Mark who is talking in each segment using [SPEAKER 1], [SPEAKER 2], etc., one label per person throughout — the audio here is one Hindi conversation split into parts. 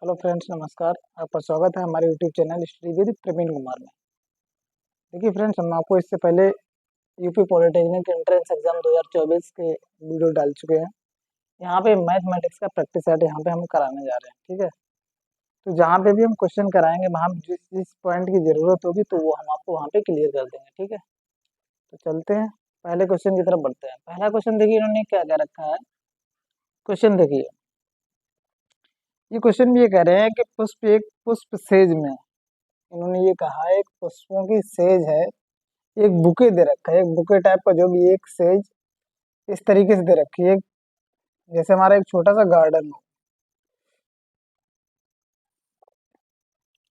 [SPEAKER 1] हेलो फ्रेंड्स, नमस्कार। आपका स्वागत है हमारे YouTube channel study with Praveen Kumar में। देखिए फ्रेंड्स, हम आपको इससे पहले यूपी पॉलिटेक्निक एंट्रेंस एग्जाम 2024 के वीडियो डाल चुके हैं। यहाँ पे मैथमेटिक्स का प्रैक्टिस सेट यहाँ पे हम कराने जा रहे हैं, ठीक है। तो जहाँ पे भी हम क्वेश्चन कराएंगे, वहाँ जिस जिस पॉइंट की ज़रूरत होगी तो वो हम आपको वहाँ पे क्लियर कर देंगे, ठीक है। तो चलते हैं, पहले क्वेश्चन की तरफ बढ़ते हैं। पहला क्वेश्चन देखिए इन्होंने क्या क्या रखा है। क्वेश्चन देखिए, ये क्वेश्चन भी ये कह रहे हैं कि पुष्प सेज में, इन्होंने ये कहा है एक पुष्पों की सेज है, एक बुके दे रखा है, एक बुके टाइप का जो भी एक सेज इस तरीके से दे रखी है, जैसे हमारा एक छोटा सा गार्डन हो,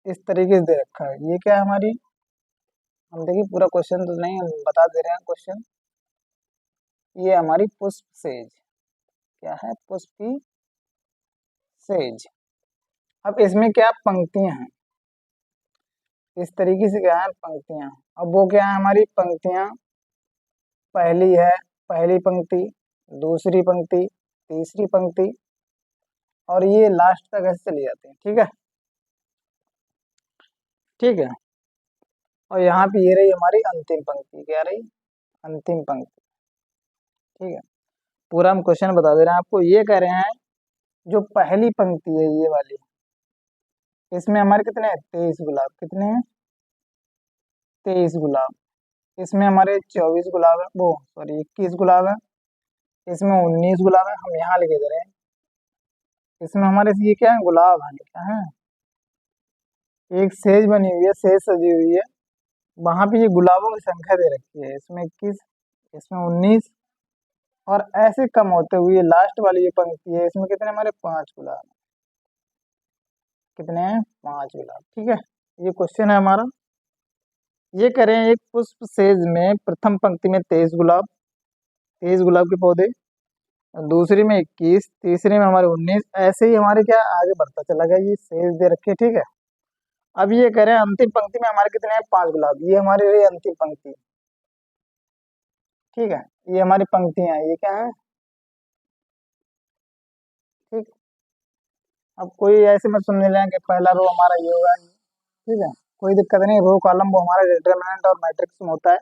[SPEAKER 1] इस तरीके से दे रखा है। ये क्या है हमारी, हम देखिए पूरा क्वेश्चन तो नहीं, हम बता दे रहे हैं क्वेश्चन। ये हमारी पुष्प सेज क्या है, पुष्प की सेज। अब इसमें क्या पंक्तियां हैं, इस तरीके से क्या है पंक्तियां। अब वो क्या है हमारी पंक्तियां, पहली है, पहली पंक्ति, दूसरी पंक्ति, तीसरी पंक्ति, और ये लास्ट तक ऐसे चली जाती है, ठीक है। ठीक है, और यहाँ पे ये रही हमारी अंतिम पंक्ति, क्या रही, अंतिम पंक्ति, ठीक है। पूरा हम क्वेश्चन बता दे रहे हैं आपको। ये कह रहे हैं जो पहली पंक्ति है ये वाली, इसमें हमारे कितने हैं, 23 गुलाब। कितने हैं, 23 गुलाब। इसमें हमारे 24 गुलाब है, वो सॉरी 21 गुलाब है। इसमें 19 गुलाब है, हम यहाँ लिखे दे रहे हैं। इसमें हमारे ये क्या है, गुलाब है, क्या है, एक सेज बनी हुई है, सेज सजी हुई है, वहां पे ये गुलाबों की संख्या दे रखी है, इसमें 21, इसमें 19, और ऐसे कम होते हुए लास्ट वाली ये पंक्ति है, इसमें कितने हमारे 5 गुलाब। कितने हैं, 5 गुलाब, ठीक है। ये क्वेश्चन है हमारा। ये करें एक पुष्प सेज में प्रथम पंक्ति में 23 गुलाब, 23 गुलाब के पौधे, और दूसरी में 21, तीसरी में हमारे 19, ऐसे ही हमारे क्या आगे बढ़ता चला गया, ये सेज दे रखे, ठीक है। अब ये कह रहे हैं अंतिम पंक्ति में हमारे कितने हैं, 5 गुलाब। ये हमारी रही अंतिम पंक्ति, ठीक है। ये हमारी पंक्तियां हैं, ये क्या है, ठीक। अब कोई ऐसे मत सुनने लें कि पहला रो हमारा ये होगा, ठीक है। कोई दिक्कत नहीं, रो कॉलम वो हमारा डिटरमिनेंट और मैट्रिक्स में होता है,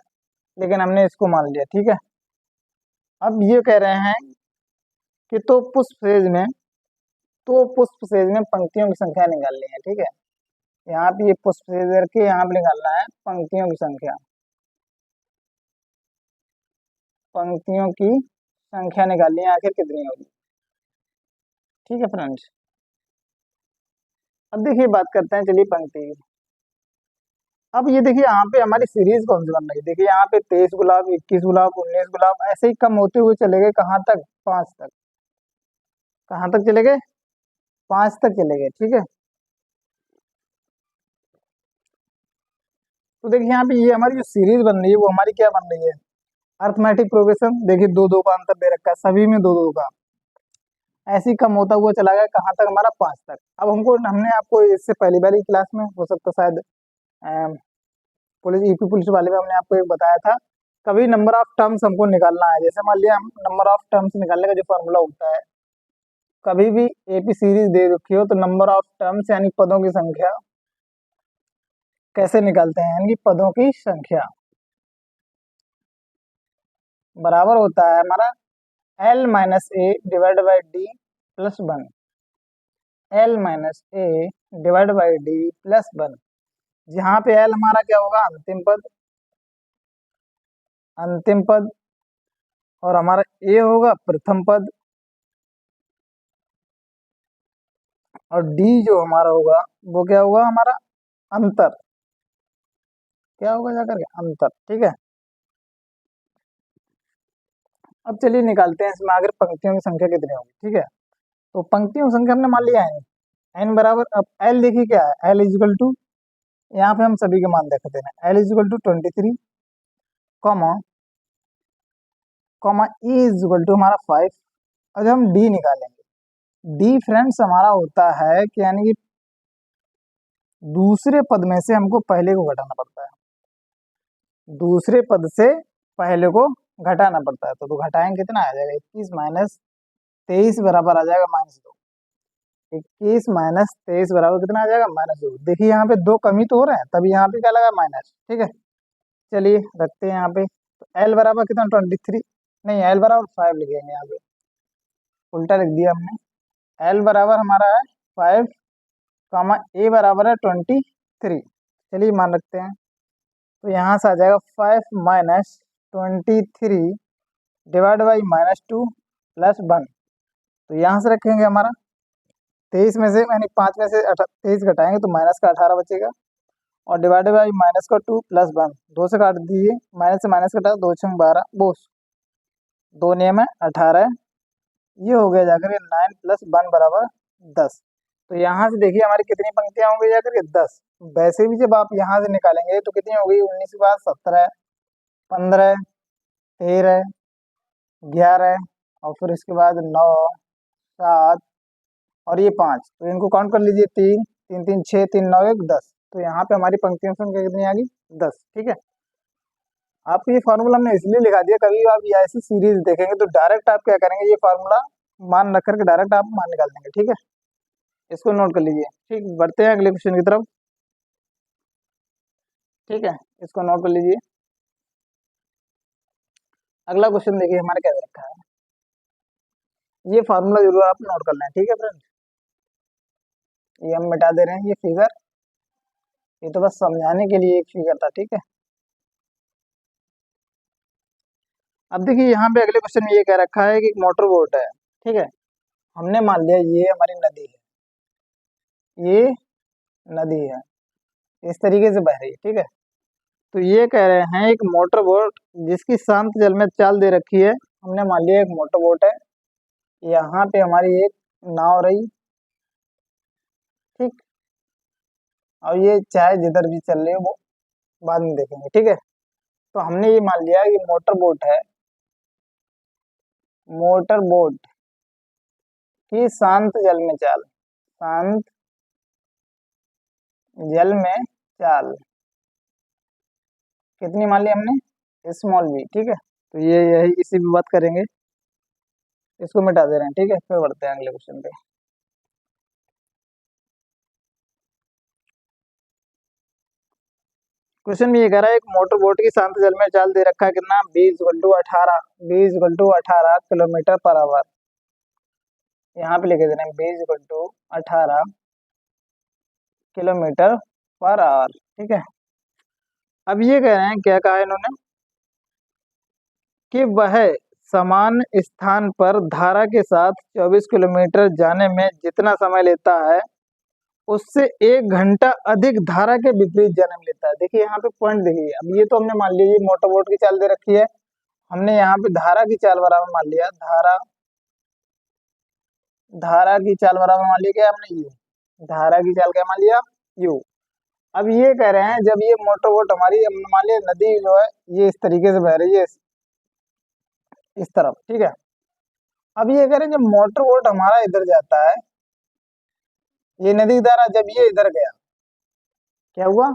[SPEAKER 1] लेकिन हमने इसको मान लिया, ठीक है। अब ये कह रहे हैं कि तो पुष्प सेज में पंक्तियों की संख्या निकालनी है, ठीक है। यहाँ पे ये पुष्प सेज करके यहाँ पे निकालना है पंक्तियों की संख्या, पंक्तियों की संख्या निकालनी है, आखिर कितनी होगी, ठीक है फ्रेंड्स। अब देखिए बात करते हैं, चलिए पंक्ति की। अब ये देखिए यहाँ पे हमारी सीरीज कौन सी बन रही है, देखिए यहाँ पे 23 गुलाब, 21 गुलाब, 19 गुलाब, ऐसे ही कम होते हुए चले गए, कहाँ तक, 5 तक। कहाँ तक चले गए, 5 तक चले गए, ठीक है। तो देखिए यहाँ पे ये हमारी जो सीरीज बन रही है वो हमारी क्या बन रही है, अर्थमेटिक प्रोग्रेशन। देखिए दो दो का अंतर दे रखा है, सभी में दो दो का, ऐसे ही कम होता हुआ चला गया, कहाँ तक हमारा, 5 तक। अब हमने आपको इससे पहली वाली क्लास में, हो सकता शायद पुलिस यूपी पुलिस वाले में हमने आपको एक बताया था, कभी नंबर ऑफ टर्म्स हमको निकालना है, जैसे मान लिया हम नंबर ऑफ टर्म्स निकालने का जो फॉर्मूला होता है, कभी भी एपी सीरीज दे रखी हो तो नंबर ऑफ टर्म्स यानी पदों की संख्या कैसे निकालते हैं, यानी पदों की संख्या बराबर होता है हमारा L minus A divide by D plus 1। L minus A divide by D plus 1, जहाँ पे एल हमारा क्या होगा, अंतिम पद, अंतिम पद, और हमारा ए होगा प्रथम पद, और डी जो हमारा होगा वो क्या होगा हमारा अंतर, क्या होगा जाकर के अंतर, ठीक है। अब चलिए निकालते हैं इसमें आगे पंक्तियों की संख्या कितनी होगी, ठीक है। तो पंक्तियों की संख्या हमने मान लिया है एन बराबर, अब एल देखिए क्या है, एल इजिकल टू, यहाँ पे हम सभी के मान देखते हैं, L equal to 23, comma comma E equal to हमारा 5। और जब हम डी निकालेंगे, डी फ्रेंड्स हमारा होता है कि यानी कि दूसरे पद में से हमको पहले को घटाना पड़ता है, दूसरे पद से पहले को घटाना पड़ता है। तो घटाएंगे कितना आ जाएगा, 21 माइनस 23 बराबर आ जाएगा -2। 21 माइनस 23 बराबर कितना आ जाएगा, -2। देखिए यहाँ पे दो कमी तो हो रहा है, तभी यहाँ पे क्या लगा, माइनस। ठीक है, चलिए रखते हैं यहाँ पे। तो एल बराबर कितना, 23, नहीं एल बराबर 5 लिखेंगे यहाँ पे, उल्टा लिख दिया हमने। एल बराबर हमारा है 5, कामा ए बराबर है 23। चलिए मान रखते हैं। तो यहाँ से आ जाएगा 5 माइनस 23 डिवाइड बाई -2 प्लस 1। तो यहाँ से रखेंगे हमारा 23 में से, यानी 5 में से 23 घटाएंगे तो माइनस का 18 बचेगा, और डिवाइड बाई माइनस का 2 प्लस 1, 2 से काट दीजिए, माइनस से माइनस कटा, 2 6 12, बोस 2 नियम है 18, ये हो गया जाकर 9 प्लस 1 बराबर 10। तो यहाँ से देखिए हमारी कितनी पंक्तियाँ होंगी जाकर, 10। वैसे भी जब आप यहाँ से निकालेंगे तो कितनी होगी, 19 के बाद 17, 15, 13, 11, और फिर इसके बाद 9, 7 और ये 5। तो इनको काउंट कर लीजिए, 3 3 3 6, 3 9 1 10। तो यहाँ पे हमारी पंक्तियों की संख्या कितनी आ गई, 10। ठीक है, आपको ये फार्मूला हमने इसलिए लिखा दिया, कभी आप ये ऐसी सीरीज देखेंगे तो डायरेक्ट आप क्या करेंगे, ये फार्मूला मान रख करके डायरेक्ट आप मान निकाल देंगे। ठीक है, इसको नोट कर लीजिए। ठीक, बढ़ते हैं अगले क्वेश्चन की तरफ। ठीक है, इसको नोट कर लीजिए। अगला क्वेश्चन देखिए हमारा क्या दे रखा है, ये फार्मूला जरूर आप नोट कर लें। ठीक है फ्रेंड्स, ये हम मिटा दे रहे हैं ये फिगर, ये तो बस समझाने के लिए एक फिगर था। ठीक है, अब देखिए यहाँ पे अगले क्वेश्चन में ये कह रखा है कि एक मोटर बोट है। ठीक है, हमने मान लिया ये हमारी नदी है, ये नदी है, इस तरीके से बह रही है। ठीक है, तो ये कह रहे हैं एक मोटर बोट जिसकी शांत जल में चाल दे रखी है, हमने मान लिया एक मोटर बोट है, यहाँ पे हमारी एक नाव रही। ठीक, और ये चाहे जिधर भी चल रही है वो बाद में देखेंगे। ठीक है, तो हमने ये मान लिया कि मोटर बोट है, मोटर बोट की शांत जल में चाल, शांत जल में चाल कितनी मान ली हमने, स्मॉल बी। ठीक है, तो ये यही इसी पे बात करेंगे, इसको मिटा दे रहे हैं। ठीक है, फिर बढ़ते हैं अगले क्वेश्चन पे। क्वेश्चन में ये कह रहा है एक मोटर बोट की शांत जल में चाल दे रखा है कितना, 20 × 18 किलोमीटर पर आवर। यहाँ पे लिखे दे रहे हैं 20 × 18 किलोमीटर पर आवर। ठीक है, अब ये कह रहे हैं, क्या कहा है इन्होंने, कि वह समान स्थान पर धारा के साथ 24 किलोमीटर जाने में जितना समय लेता है उससे 1 घंटा अधिक धारा के विपरीत जाने में लेता है। देखिए यहाँ पे पॉइंट देखिए, अब ये तो हमने मान लिया ये मोटर बोट की चाल दे रखी है, हमने यहाँ पे धारा की चाल बराबर मान लिया, धारा की चाल बराबर मान लिया क्या हमने, यू, धारा की चाल क्या मान लिया, यू। अब ये कह रहे हैं जब ये मोटर बोट हमारी, हमने मान लिया नदी जो है ये इस तरीके से बह रही है, इस तरफ। ठीक है, अब ये कह रहे हैं जब मोटर बोट हमारा इधर जाता है, ये नदी की धारा जब ये इधर गया, क्या हुआ,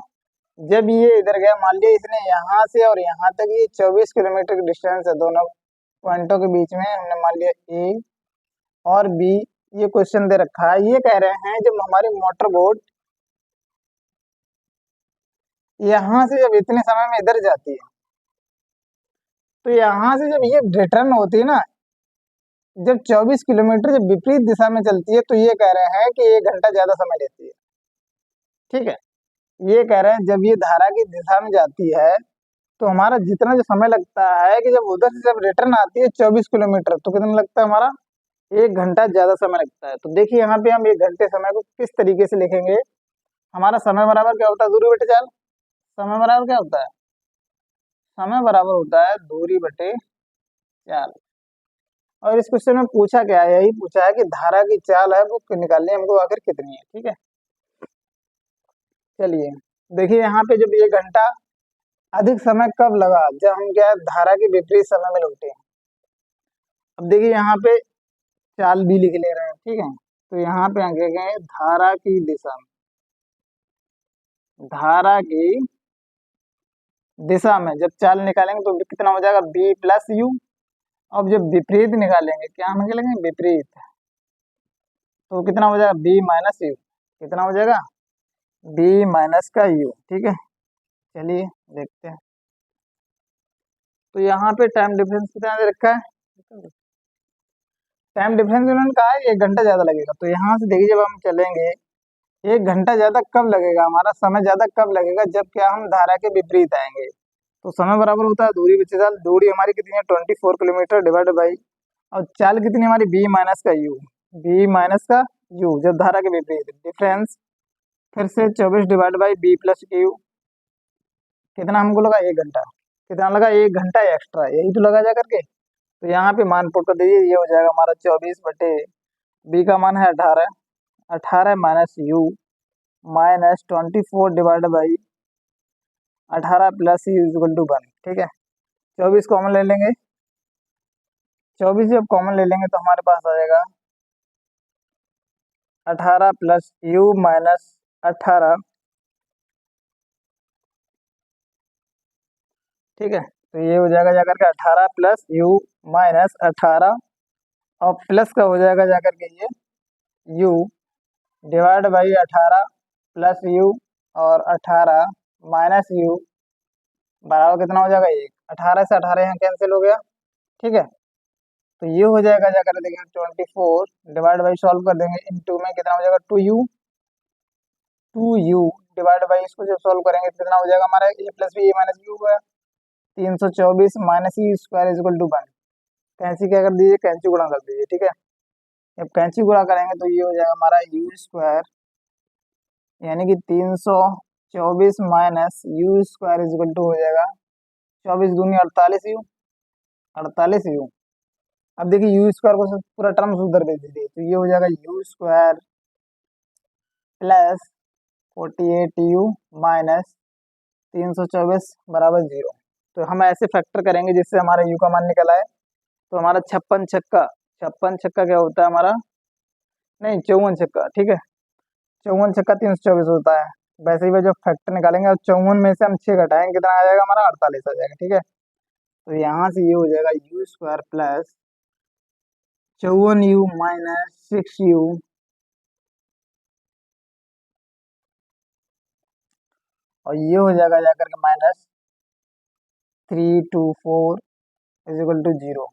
[SPEAKER 1] जब ये इधर गया, मान लिया इसने यहाँ से और यहाँ तक ये 24 किलोमीटर की डिस्टेंस है दोनों पॉइंटों के बीच में, हमने मान लिया ए और बी, ये क्वेश्चन दे रखा है। ये कह रहे हैं जब हमारी मोटर बोट यहाँ से जब इतने समय में इधर जाती है, तो यहाँ से जब ये रिटर्न होती है ना, जब 24 किलोमीटर जब विपरीत दिशा में चलती है, तो ये कह रहे हैं कि 1 घंटा ज्यादा समय लेती है। ठीक है, ये कह रहे हैं जब ये धारा की दिशा में जाती है तो हमारा जितना जो समय लगता है, कि जब उधर से जब रिटर्न आती है 24 किलोमीटर, तो कितना लगता है हमारा, 1 घंटा ज्यादा समय लगता है। तो देखिए यहाँ पे हम 1 घंटे समय को किस तरीके से लिखेंगे, हमारा समय बराबर क्या होता है, दूरी बटे चाल। समय बराबर क्या होता है, समय बराबर होता है दूरी बटे चाल। और इस क्वेश्चन में पूछा क्या है, यही पूछा है कि धारा की चाल है वो निकालनी है हमको आखिर कितनी है। ठीक है, चलिए देखिए यहाँ पे जब 1 घंटा अधिक समय कब लगा, जब हम क्या है धारा के विपरीत समय में लौटे। अब देखिए यहाँ पे चाल भी लिख ले रहे हैं। ठीक है, तो यहाँ पे आगे गए धारा की दिशा में, धारा की दिशा में जब चाल निकालेंगे तो कितना हो जाएगा, बी प्लस यू। अब जब विपरीत निकालेंगे, क्या निकालेंगे, विपरीत, तो कितना हो जाएगा बी माइनस यू, कितना हो जाएगा बी माइनस का यू। ठीक है, चलिए देखते हैं। तो यहाँ पे टाइम डिफरेंस कितना दे रखा है, टाइम डिफरेंस उन्होंने कहा है 1 घंटा ज्यादा लगेगा। तो यहाँ से देखिए जब हम चलेंगे 1 घंटा ज्यादा कब लगेगा, हमारा समय ज्यादा कब लगेगा, जब क्या हम धारा के विपरीत आएंगे। तो समय बराबर होता है दूरी बचे चाल, दूरी हमारी कितनी है 24 किलोमीटर डिवाइड बाई, और चाल कितनी हमारी बी माइनस का यू, बी माइनस का यू जब धारा के विपरीत डिफरेंस, फिर से 24 divide by B plus U, कितना हमको लगा 1 घंटा, कितना लगा 1 घंटा एक्स्ट्रा, यही तो लगा जा करके। तो यहाँ पे मान पुट कर दीजिए, ये हो जाएगा हमारा 24 बटे बी का मान है 18, 18 minus U minus 24 divide by 18 plus U equal to 1। ठीक है, 24 कॉमन ले लेंगे, 24 जब कॉमन ले लेंगे तो हमारे पास आ जाएगा 18 प्लस यू माइनस 18। ठीक है, तो ये हो जाएगा जाकर के 18 प्लस यू माइनस 18, और प्लस का हो जाएगा जाकर के ये you divide by 18 plus you, और 18 माइनस यू बराबर कितना हो जाएगा 1। 18 से 18 यहाँ कैंसिल हो गया। ठीक है, तो ये हो जाएगा जाकर देखेंगे 24 डिवाइड बाई सॉल्व कर देंगे इनटू में कितना हो जाएगा 2u, 2u डिवाइड बाई, इसको जब सॉल्व करेंगे तो कितना हो जाएगा हमारा a plus B A minus B होगा 324 minus E square is equal to 1। कैंची क्या कर दीजिए, कैंची गुणा कर दीजिए। ठीक है, जब कैंची गुणा करेंगे तो ये हो जाएगा हमारा यू स्क्वायर, यानी कि 324 minus U square is equal to हो जाएगा 24 दूनी 48 यू, 48 यू। अब देखिए यू स्क्वायर को पूरा टर्म उधर भेज दीजिए, तो ये हो जाएगा you square plus 48 you minus 324 बराबर 0। तो हम ऐसे फैक्टर करेंगे जिससे हमारा यू का मान निकल आए। तो हमारा 56 छक्का, 56 छक्का क्या होता है हमारा, नहीं 54 छक्का। ठीक है, 54 छक्का 324 होता है। वैसे ही जब फैक्टर निकालेंगे और 54 में से हम 6 घटाएंगे कितना आ जाएगा हमारा 48 आ जाएगा। ठीक है, तो यहाँ से ये हो जाएगा you square plus 54u minus 6u, और ये हो जाएगा जाकर के माइनस 324 इज इक्वल टू 0।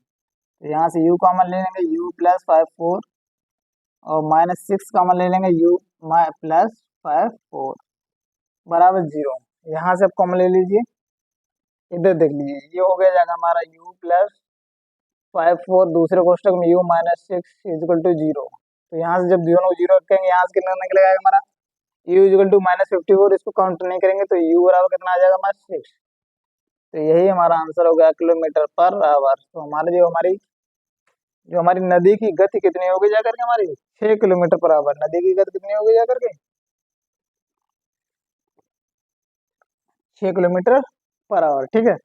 [SPEAKER 1] तो यहाँ से u कॉमन ले लेंगे, u प्लस 54, और माइनस 6 कॉमन ले लेंगे, u प्लस 54 बराबर 0। यहाँ से आप कॉमन ले लीजिए, इधर देख लीजिए, ये हो गया जाएगा हमारा u प्लस 54, दूसरे कोष्टक में u minus 6 is equal to 0। तो यहाँ से जब दोनों को 0 रखेंगे, यहाँ से कितना निकलेगा हमारा u इक्वल टू माइनस 54, इसको काउंट नहीं करेंगे तो u बराबर कितना आ जाएगा हमारा 6। तो यही हमारा आंसर हो गया किलोमीटर पर आवर। तो हमारे जो हमारी नदी की गति कितनी होगी जाकर के हमारी 6 किलोमीटर पर आवर, नदी की गति कितनी होगी जाकर के 6 किलोमीटर पर आवर। ठीक है,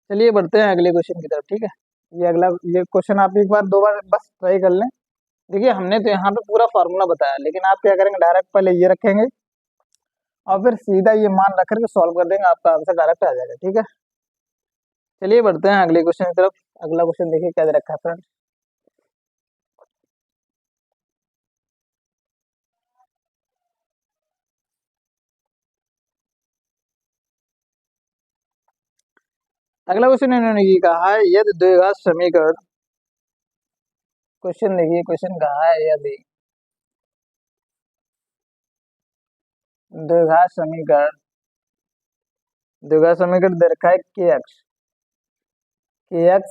[SPEAKER 1] चलिए बढ़ते हैं अगले क्वेश्चन की तरफ। ठीक है, ये क्वेश्चन आप एक बार 2 बार बस ट्राई कर लें। देखिए हमने तो यहाँ पे पूरा फार्मूला बताया, लेकिन आप क्या करेंगे डायरेक्ट पहले ये रखेंगे और फिर सीधा ये मान रख करके सॉल्व कर देंगे, आपका आंसर डायरेक्ट आ जाएगा। ठीक है, चलिए बढ़ते हैं अगले क्वेश्चन की तरफ। अगला क्वेश्चन देखिए क्या दे रखा है फ्रेंड्स। अगला क्वेश्चन इन्होंने ये कहा है, यदि द्विघात समीकरण, क्वेश्चन देखिए क्वेश्चन कहा है यदि द्विघात समीकरण, द्विघात समीकरण दे रखा है के X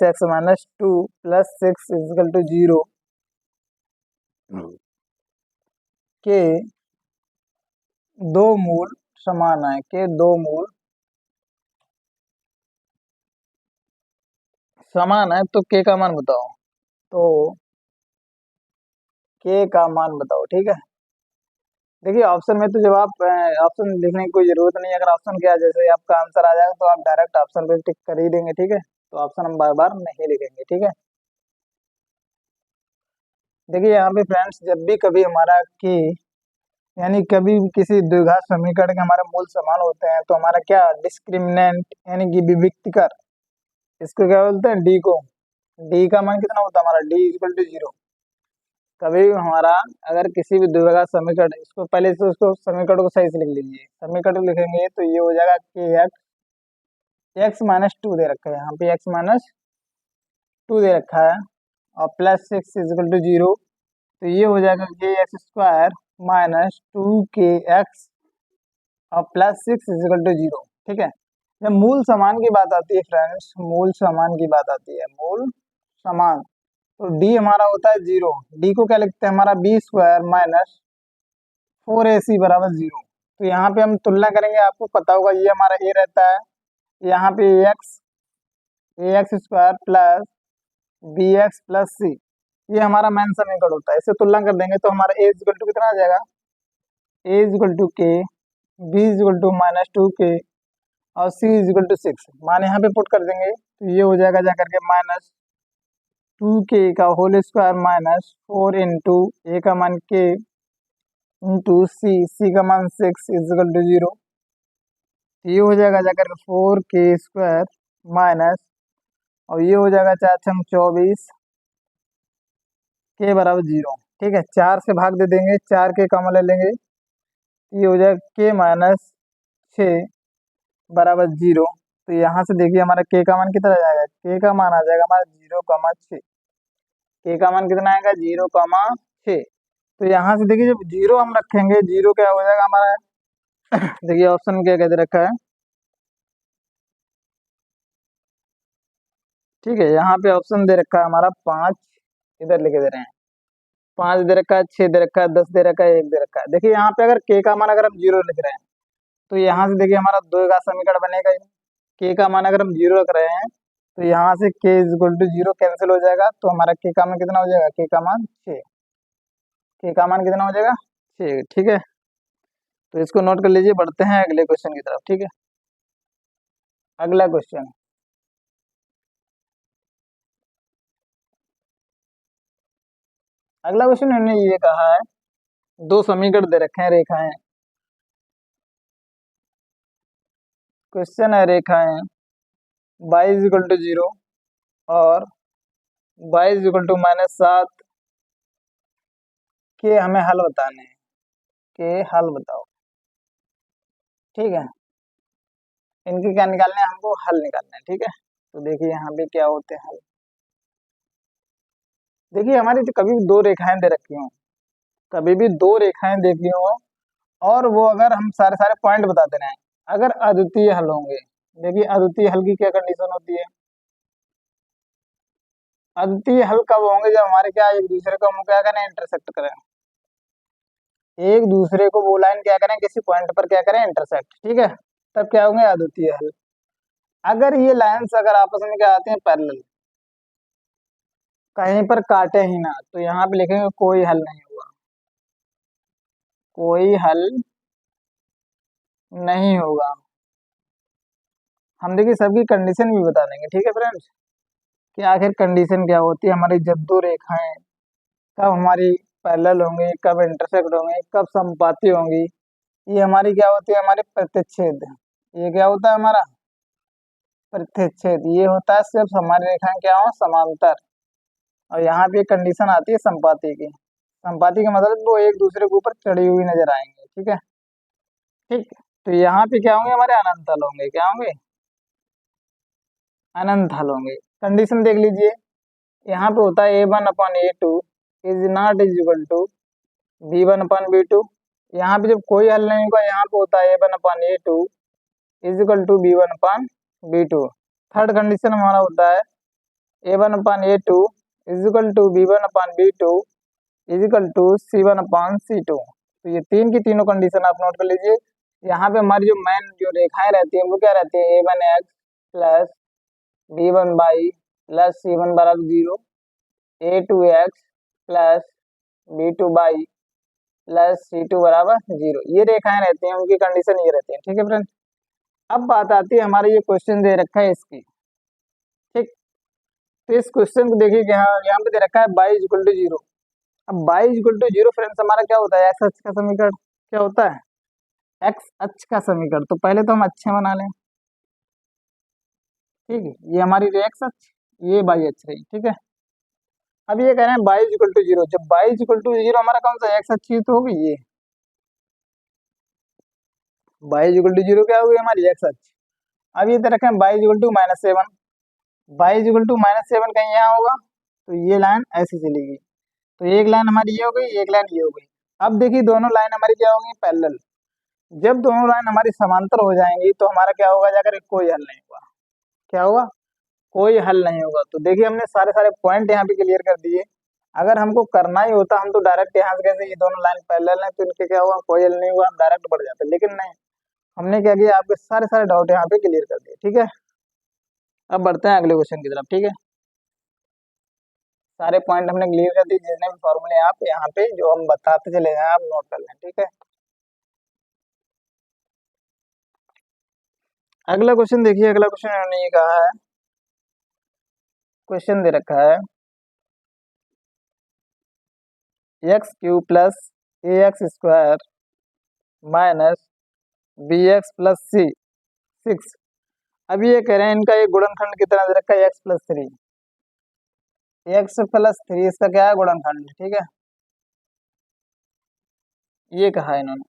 [SPEAKER 1] X minus 2 plus 6 equal to 0 के दो मूल समान है, के दो मूल समान है, तो के का मान बताओ, तो के का मान बताओ। ठीक है, देखिए ऑप्शन में तो जब आप ऑप्शन लिखने की कोई जरूरत नहीं है, अगर ऑप्शन क्या जैसे आपका आंसर आ जाएगा तो आप डायरेक्ट ऑप्शन पे टिक कर ही देंगे। ठीक है, तो ऑप्शन हम बार बार नहीं लिखेंगे। ठीक है, देखिए यहाँ पे फ्रेंड्स जब भी कभी हमारा के, यानी कभी भी किसी द्विघात समीकरण के हमारे मूल समान होते हैं तो हमारा क्या डिस्क्रिमिनेंट यानी कि विविक्तिकर, इसको क्या बोलते हैं डी को, डी का मान कितना होता है हमारा डी इक्वल टू 0। कभी भी हमारा अगर किसी भी द्विघात समीकरण, इसको पहले से उसको समीकरण को सही से लिख लीजिए। समीकरण लिखेंगे तो ये हो जाएगा के एक्स माइनस टू दे रखा है, यहाँ पे एक्स माइनस टू दे रखा है, और plus six equal to zero, तो ये हो जाएगा के X square minus two K X और plus six equal to zero. ठीक है, जब मूल समान की बात आती है फ्रेंड्स, मूल समान की बात आती है, मूल समान, तो डी हमारा होता है जीरो। डी को क्या लिखते हैं हमारा बी स्क्वायर माइनस फोर ए सी बराबर जीरो। तो यहाँ पे हम तुलना करेंगे, आपको पता होगा ये हमारा ए रहता है, यहाँ पे A X square plus B X plus C, ये हमारा मेन समीकरण होता है। इससे तुलना कर देंगे तो हमारा ए इक्वल टू कितना आ जाएगा, A equal to K, B equal to minus two K और सी इक्वल टू सिक्स। मान यहाँ पे पुट कर देंगे तो ये हो जाएगा जा करके माइनस टू के का whole square minus four into A का मान के इंटू सी का मान सिक्स इजिकल टू जीरो। ये हो जाएगा जाकर फोर के स्क्वायर माइनस, और ये हो जाएगा चार छम 24 के बराबर जीरो। ठीक है, चार से भाग दे देंगे, चार के कॉमन ले लेंगे, ये हो जाएगा के माइनस छः बराबर जीरो। तो यहाँ से देखिए हमारा के का मान कितना आ जाएगा, के का मान आ जाएगा हमारा 0,6। के का मान कितना आएगा 0,6। तो यहाँ से देखिए जब जीरो हम रखेंगे, जीरो क्या हो जाएगा हमारा देखिए ऑप्शन क्या कहते रखा है। ठीक है, यहाँ पे ऑप्शन दे रखा है हमारा पाँच, इधर लिखे दे रहे हैं, पाँच दे रखा है, छः दे रखा है, 10 दे रखा है, एक दे रखा है। देखिए यहाँ पे अगर के का मान अगर हम जीरो लिख रहे हैं तो यहाँ से देखिए हमारा दो का समीकरण बनेगा ही। के का मान अगर हम जीरो रख रहे हैं तो यहाँ से K is equal to zero cancel हो जाएगा, तो हमारा के का मान कितना हो जाएगा, के का मान 6। के का मान कितना हो जाएगा 6। ठीक है, तो इसको नोट कर लीजिए, बढ़ते हैं अगले क्वेश्चन की तरफ। ठीक है, अगला क्वेश्चन, अगला क्वेश्चन हमने ये कहा है, दो समीकरण दे रखे हैं, रेखाएं। क्वेश्चन है रेखाएं y is equal to zero और y is equal to minus 7 के हमें हल बताने हैं, के हल बताओ। ठीक है, इनके क्या निकालने हैं, हमको हल निकालना है। ठीक है, तो देखिए यहाँ पे क्या होते हैं हल। देखिए हमारी तो कभी भी दो रेखाएं दे रखी हों, कभी भी दो रेखाएं देखी हो और वो अगर हम सारे सारे पॉइंट बताते रहें, अगर अद्वितीय हल होंगे। देखिए अद्वितीय हल की क्या कंडीशन होती है, अद्वितीय हल कब होंगे, जब हमारे क्या एक दूसरे को हम क्या करें, इंटरसेक्ट करें, एक दूसरे को वो लाइन क्या करें, किसी पॉइंट पर क्या करें, इंटरसेक्ट। ठीक है, तब क्या होंगे अद्वितीय हल। अगर ये लाइन्स अगर आपस में क्या आते हैं पैरेलल, कहीं पर काटे ही ना, तो यहाँ पे लिखेंगे कोई हल नहीं हुआ, कोई हल नहीं होगा। हम देखिए सबकी कंडीशन भी बता देंगे। ठीक है फ्रेंड्स, कि आखिर कंडीशन क्या होती है हमारी, जब दो रेखाएं कब हमारी पैरेलल होंगी, कब इंटरसेक्ट होंगी, कब समपाती होंगी। ये हमारी क्या होती है, हमारी प्रतिच्छेद। ये क्या होता है हमारा प्रतिच्छेद, ये होता है सिर्फ हमारी रेखाएं क्या हो, समांतर। और यहाँ पे कंडीशन आती है संपाती की। संपाती का मतलब वो एक दूसरे के ऊपर चढ़ी हुई नजर आएंगे। ठीक है, ठीक, तो यहाँ पे क्या होंगे हमारे अनंत हल होंगे, क्या होंगे अनंत हल होंगे। कंडीशन देख लीजिए, यहाँ पे होता है a1/a2 is not is equal to b1/b2। यहाँ पे जब कोई हल नहीं होगा, यहाँ पे होता है a1/a2 is equal to b1/b2। Third condition हमारा होता है a1/a2 is equal to b1/b2 is equal to c1/c2। तो ये तीन की तीनों कंडीशन आप नोट कर लीजिए। यहाँ पे हमारी जो मेन जो रेखाएं रहती हैं वो क्या रहती है, a1x plus b1y plus c1 बराबर zero, a2x plus b2y plus c2 बराबर जीरो। ये रेखाएं रहती हैं, उनकी कंडीशन ये रहती है। ठीक है फ्रेंड, अब बात आती है हमारे ये क्वेश्चन दे रखा है इसकी। ठीक, तो इस क्वेश्चन को देखिए कि यहाँ पे दे रखा है y इक्वल टू जीरो। अब y equal to zero friends हमारा क्या होता है, एक्स अक्ष का समीकरण क्या होता है, एक्स अक्ष का समीकरण। तो पहले तो हम अच्छे बना लें। ठीक है, ये हमारी एक्स अक्ष, ये वाई अक्ष रही। ठीक है, अब ये कह रहे हैं बाई इक्वल टू जीरो, जब बाई इक्वल टू जीरो हमारा कौन सा एक्स अच्छी तो होगी ये, बाई इक्वल टू जीरो क्या होगी हमारी एक्स अच्छी। अब ये दे रखे हैं Y equal to -7, Y equal to -7 कहीं यहाँ होगा, तो ये लाइन ऐसी चलेगी, तो एक लाइन हमारी ये हो गई, एक लाइन ये हो गई। अब देखिए दोनों लाइन हमारी क्या होंगी, पैरेलल। जब दोनों लाइन हमारी समांतर हो जाएंगी तो हमारा क्या होगा, जाकर कोई हल नहीं होगा। क्या होगा, कोई हल नहीं होगा। तो देखिए हमने सारे सारे पॉइंट यहाँ पे क्लियर कर दिए। अगर हमको करना ही होता हम तो डायरेक्ट यहाँ से कहते ये दोनों लाइन पैरेलल हैं तो इनके क्या हुआ, कोई हल नहीं हुआ, हम डायरेक्ट बढ़ जाते, लेकिन नहीं, हमने क्या किया, आपके सारे सारे डाउट यहाँ पे क्लियर कर दिए। ठीक है, अब बढ़ते हैं अगले क्वेश्चन की तरफ। ठीक है, सारे पॉइंट हमने क्लियर कर दिए, जितने भी फॉर्मूले आप यहाँ पे जो हम बताते चले जाए आप नोट कर लें। ठीक है, अगला क्वेश्चन देखिए, अगला क्वेश्चन इन्होंने ये कहा है, क्वेश्चन दे रखा है x³ plus ax² minus bx+c 6। अब ये कह रहे हैं इनका ये गुणनखंड कितना दे रखा है, x+3, x+3 इसका क्या है, गुणनखंड। ठीक है, ये कहा है इन्होंने।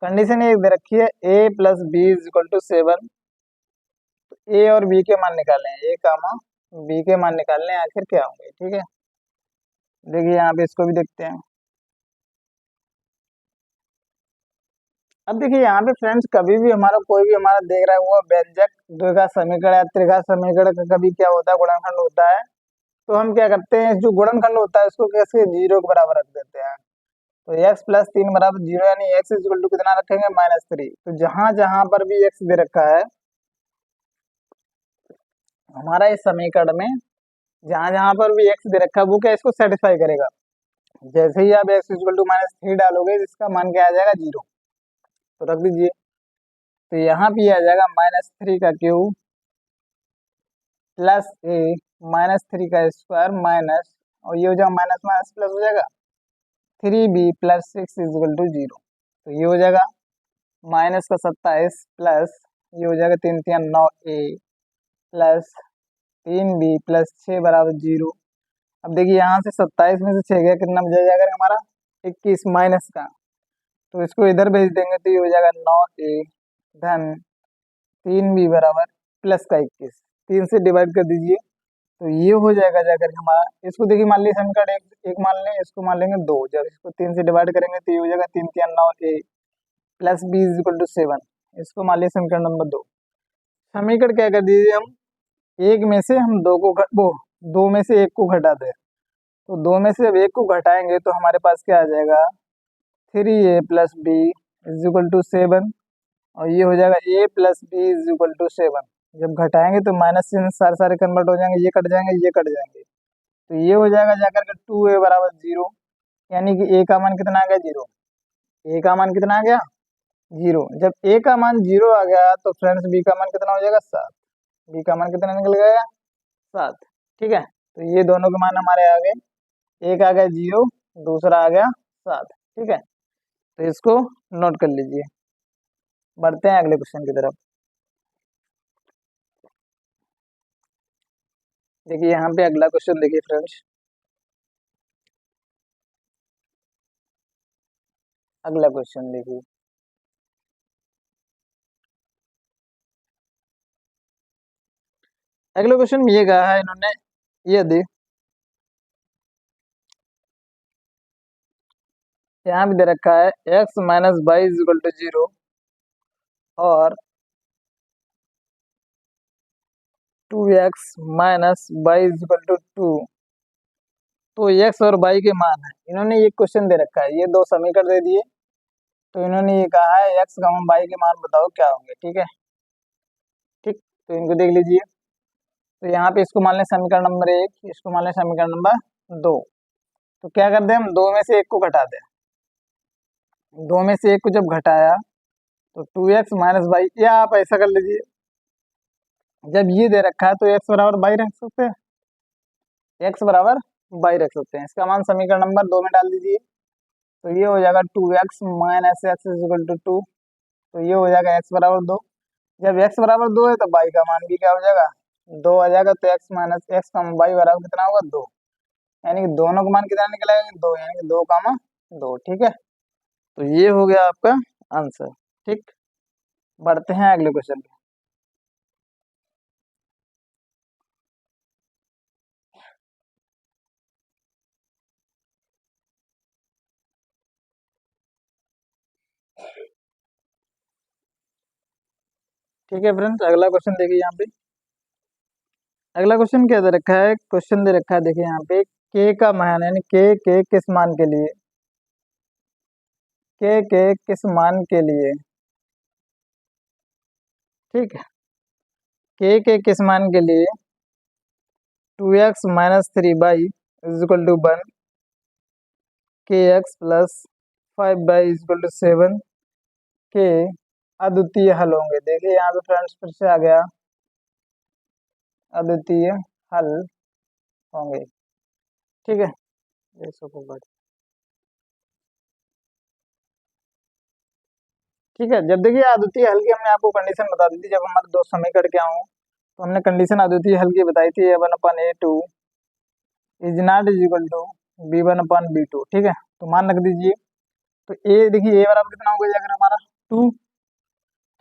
[SPEAKER 1] कंडीशन एक दे रखी है a+b=7, ए और बी के मान निकालें, ए कामा बी के मान निकालने आखिर क्या होंगे। ठीक है, देखिए यहाँ पे इसको भी देखते हैं। अब देखिए यहाँ पे फ्रेंड्स, कभी भी हमारा कोई भी हमारा देख रहा है वो व्यंजक द्विघात समीकरण या त्रिघात समीकरण का कभी क्या होता है, गुणनखंड होता है, तो हम क्या करते हैं, जो गुणनखंड होता है उसको कैसे जीरो के बराबर रख देते हैं। तो x+3 बराबर जीरो, यानी x इक्वल टू कितना रखेंगे, -3। तो जहां जहां पर भी x दे रखा है हमारा इस समीकरण में, जहां जहां पर भी x दे रखा है वो क्या इसको सेटिस्फाई करेगा। जैसे ही आप x इक्वल टू -3 डालोगे इसका मान क्या आ जाएगा, जीरो। तो रख दीजिए, तो यहाँ भी आ जाएगा -3 का क्यूब प्लस ए -3 का स्क्वायर माइनस, और ये हो जाएगा माइनस माइनस प्लस हो जाएगा 3b+6 = 0। तो ये हो जाएगा -27 प्लस, ये हो जाएगा 3 3 9a प्लस 3b+6 = 0। अब देखिए यहाँ से 27 में से 6 गया, कितना बच जाएगा हमारा, 21 माइनस का, तो इसको इधर भेज देंगे तो ये हो जाएगा 9a धन 3b बराबर प्लस का 21, 3 से डिवाइड कर दीजिए तो ये हो जाएगा जाकर हमारा। इसको देखिए मान लीजिए समीकरण एक मान लें, इसको मान लेंगे 2, जब इसको 3 से डिवाइड करेंगे तो ये हो जाएगा 3 3 9a प्लस b=7। इसको मान लीजिए समीकरण नंबर 2। समीकरण क्या कर दीजिए हम, एक में से हम वो दो में से एक को घटा दें, तो दो में से जब एक को घटाएंगे तो हमारे पास क्या आ जाएगा, 3a plus B is equal to 7, और ये हो जाएगा a plus B is equal to 7। जब घटाएंगे तो माइनस से सारे सारे कन्वर्ट हो जाएंगे, ये कट जाएंगे, ये कट जाएंगे, तो ये हो जाएगा जाकर के 2a बराबर 0, यानी कि a का मान कितना आ गया, 0। a का मान कितना आ गया, 0। जब a का मान 0 आ गया तो फ्रेंड्स b का मान कितना हो जाएगा, 7। b का मान कितना निकल गया, 7। ठीक है, तो ये दोनों के मान हमारे आ गए, एक आ गया 0, दूसरा आ गया 7। ठीक है, तो इसको नोट कर लीजिए। बढ़ते हैं अगले क्वेश्चन की तरफ। देखिए यहाँ पे अगला क्वेश्चन देखिए फ्रेंड्स, अगला क्वेश्चन देखिए, अगला क्वेश्चन में ये कहा है इन्होंने, यदि यहाँ भी दे रखा है x minus Y is equal to 0 और 2x minus Y is equal to 2, तो x और y के मान है। इन्होंने ये क्वेश्चन दे रखा है, ये दो समीकरण दे दिए, तो इन्होंने ये कहा है x y के मान बताओ क्या होंगे। ठीक है, ठीक, तो इनको देख लीजिए। तो यहाँ पे इसको मान लें समीकरण नंबर 1, इसको मान लें समीकरण नंबर 2। तो क्या करते हैं हम, दो में से एक को घटा दें, दो में से एक को जब घटाया तो 2x माइनस वाई, या आप ऐसा कर लीजिए, जब ये दे रखा है तो x बराबर वाई रख सकते हैं, x बराबर वाई रख सकते हैं। इसका मान समीकरण नंबर 2 में डाल दीजिए, तो ये हो जाएगा 2x minus X is equal to 2, तो ये हो जाएगा x बराबर 2। जब x बराबर 2 है तो y का मान भी क्या हो जाएगा, 2 आ जाएगा, तो x माइनस एक्स का वाई बराबर कितना होगा, 2। यानी कि दोनों का मान कितना निकलेगा, 2, यानी कि 2, 2, ठीक है। तो ये हो गया आपका आंसर। ठीक, बढ़ते हैं अगले क्वेश्चन पे। ठीक है फ्रेंड्स, अगला क्वेश्चन देखिए यहाँ पे। अगला क्वेश्चन क्या दे रखा है, क्वेश्चन दे रखा है देखिए यहाँ पे, के का मान, यानी के किस मान के लिए, के किस मान के लिए, ठीक है, के किस मान के लिए 2x-3y is equal to 1, K X plus 5y is equal to 7 के अद्वितीय हल होंगे। देखिए यहाँ पे फ्रेंड्स फिर से आ गया, अद्वितीय हल होंगे, ठीक है। ठीक है, जब देखिए अद्वितीय हल की हमने आपको कंडीशन बता दी थी, जब हमारे दो समीकरण क्या हों, तो हमने कंडीशन अद्वितीय हल की बताई थी, a1/a2 is not is equal to b1/b2, ठीक है। तो मान रख दीजिए, तो ए देखिए ए बराबर कितना हो जाएगा हमारा 2,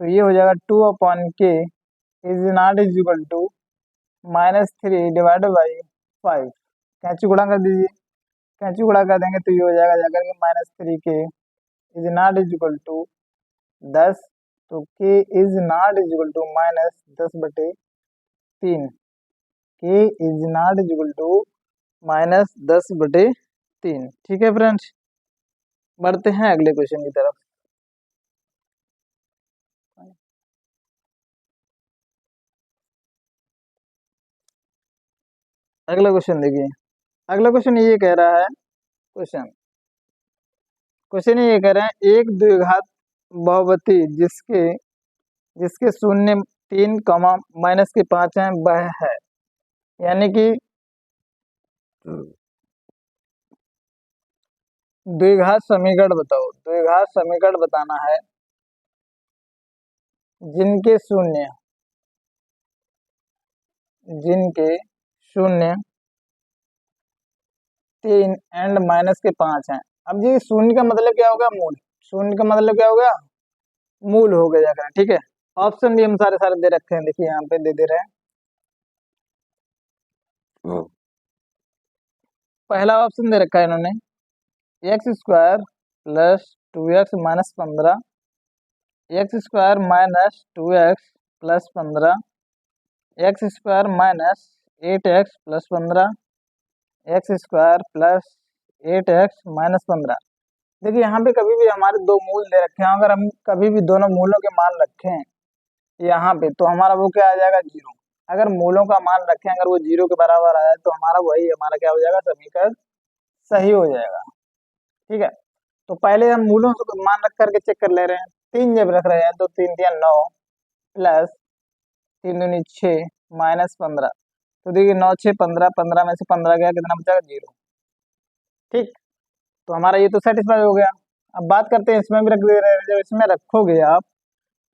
[SPEAKER 1] तो ये हो जाएगा 2/k is not is equal to -3/5। कैंची गुणा कर दीजिए, कैंची गुणा कर देंगे तो ये हो जाएगा जाकर के -3k is not is equal to 10, तो k is not is equal to -10/3, K is not is equal to -10/3, ठीक है फ्रेंड्स। बढ़ते हैं अगले क्वेश्चन की तरफ। अगला क्वेश्चन देखिए, अगला क्वेश्चन ये कह रहा है, क्वेश्चन क्वेश्चन ये कह रहे हैं, एक द्विघात बहुपति जिसके जिसके शून्य 3, -5 है वह है, यानी कि द्विघात समीकरण बताओ, द्विघात समीकरण बताना है जिनके शून्य, जिनके शून्य 3 एंड -5 हैं। अब जी शून्य का मतलब क्या होगा, मूल, शून्य का मतलब क्या होगा, मूल हो गया जाकर, ठीक है। ऑप्शन भी हम सारे सारे दे रखे हैं, देखिए यहाँ पे दे दे रहे हैं। पहला ऑप्शन दे रखा है इन्होंने, x² plus 2x-15, x² -2x+15, x² -8x+15, x² plus 8x-15। देखिए यहाँ पे कभी भी हमारे दो मूल दे रखे हैं, अगर हम कभी भी दोनों मूलों के मान रखें यहाँ पे, तो हमारा वो क्या आ जाएगा, 0। अगर मूलों का मान रखें, अगर वो 0 के बराबर आया तो हमारा वही हमारा क्या हो जाएगा, समीकरण सही हो जाएगा, ठीक है। तो पहले हम मूलों से मान रख करके चेक कर ले रहे हैं, 3 जब रख रहे हैं तो 3×3 = 9 प्लस 3×2 = 6 -15, तो देखिए 9, 6, 15, 15 में से 15 गया, कितना बचा, 0, ठीक। तो हमारा ये तो सेटिस्फाई हो गया। अब बात करते हैं इसमें भी रख दे रहे हैं, जब इसमें रखोगे आप,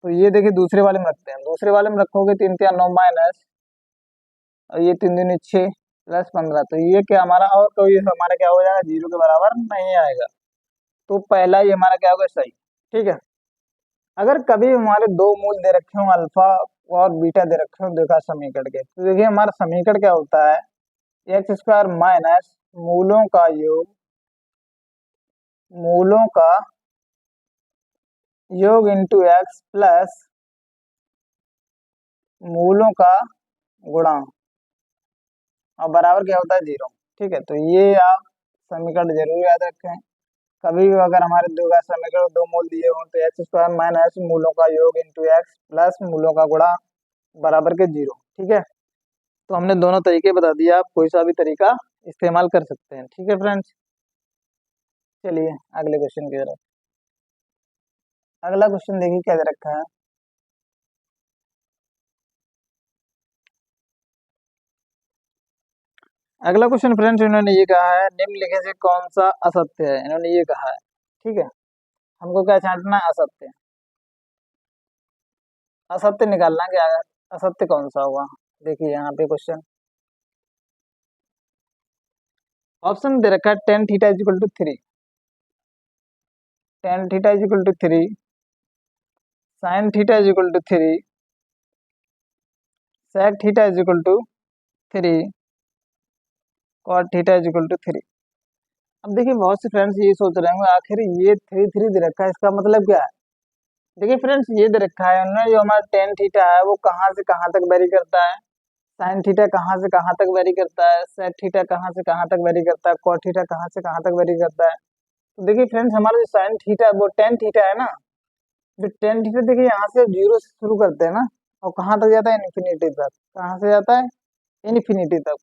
[SPEAKER 1] तो ये देखिए दूसरे वाले में रखते हैं, दूसरे वाले में रखोगे 3×3 = 9 माइनस, और ये 3×2 = 6 प्लस 15, तो ये क्या हमारा, और कोई हमारा क्या हो जाएगा, 0 के बराबर नहीं आएगा। तो पहला ही हमारा क्या होगा, सही, ठीक है। अगर कभी हमारे दो मूल दे रखे हो, अल्फा और बीटा दे रखे हो देखा समीकरण के, तो देखिए हमारा समीकरण क्या होता है, x² माइनस मूलों का योग, मूलों का योग इंटू x प्लस मूलों का गुणा, और बराबर क्या होता है, 0, ठीक है। तो ये आप समीकरण जरूर याद रखें। कभी भी अगर हमारे दो का समीकरण दो मूल दिए हों, तो x² माइनस मूलों का योग इंटू x प्लस मूलों का गुणा बराबर के 0, ठीक है। तो हमने दोनों तरीके बता दिए, आप कोई सा भी तरीका इस्तेमाल कर सकते हैं, ठीक है फ्रेंड्स। चलिए अगले क्वेश्चन की तरफ। अगला क्वेश्चन देखिए क्या दे रखा है, अगला क्वेश्चन फ्रेंड्स इन्होंने ये कहा है, निम्नलिखित से कौन सा असत्य है, इन्होंने ये कहा है, ठीक है। हमको क्या छांटना है, असत्य, असत्य निकालना क्या है, असत्य कौन सा होगा। देखिए यहाँ पे क्वेश्चन, ऑप्शन दे रखा है tan theta is equal to 3, tan theta is equal to 3, sine theta is equal to 3, sec theta is equal to 3, cot theta is equal to 3। अब देखिए बहुत से फ्रेंड्स ये सोच रहे होंगे आखिर ये 3 दे रखा है, इसका मतलब क्या है। देखिए फ्रेंड्स ये दे रखा है उन्होंने, जो हमारा टेन थीटा है वो कहाँ से कहाँ तक वेरी करता है, साइन थीटा कहाँ से कहाँ तक वेरी करता है, सेक थीटा कहाँ से कहाँ तक वेरी करता है, कॉट थीटा कहाँ से कहाँ तक वेरी करता है। तो देखिए फ्रेंड्स हमारा जो साइन थीटा है वो टेन थीटा है ना, जो टेन थीटा देखिए यहाँ से जीरो से शुरू करते हैं ना, और कहाँ तक जाता है, इन्फिनिटी तक। कहाँ से जाता है, इन्फिनिटी तक।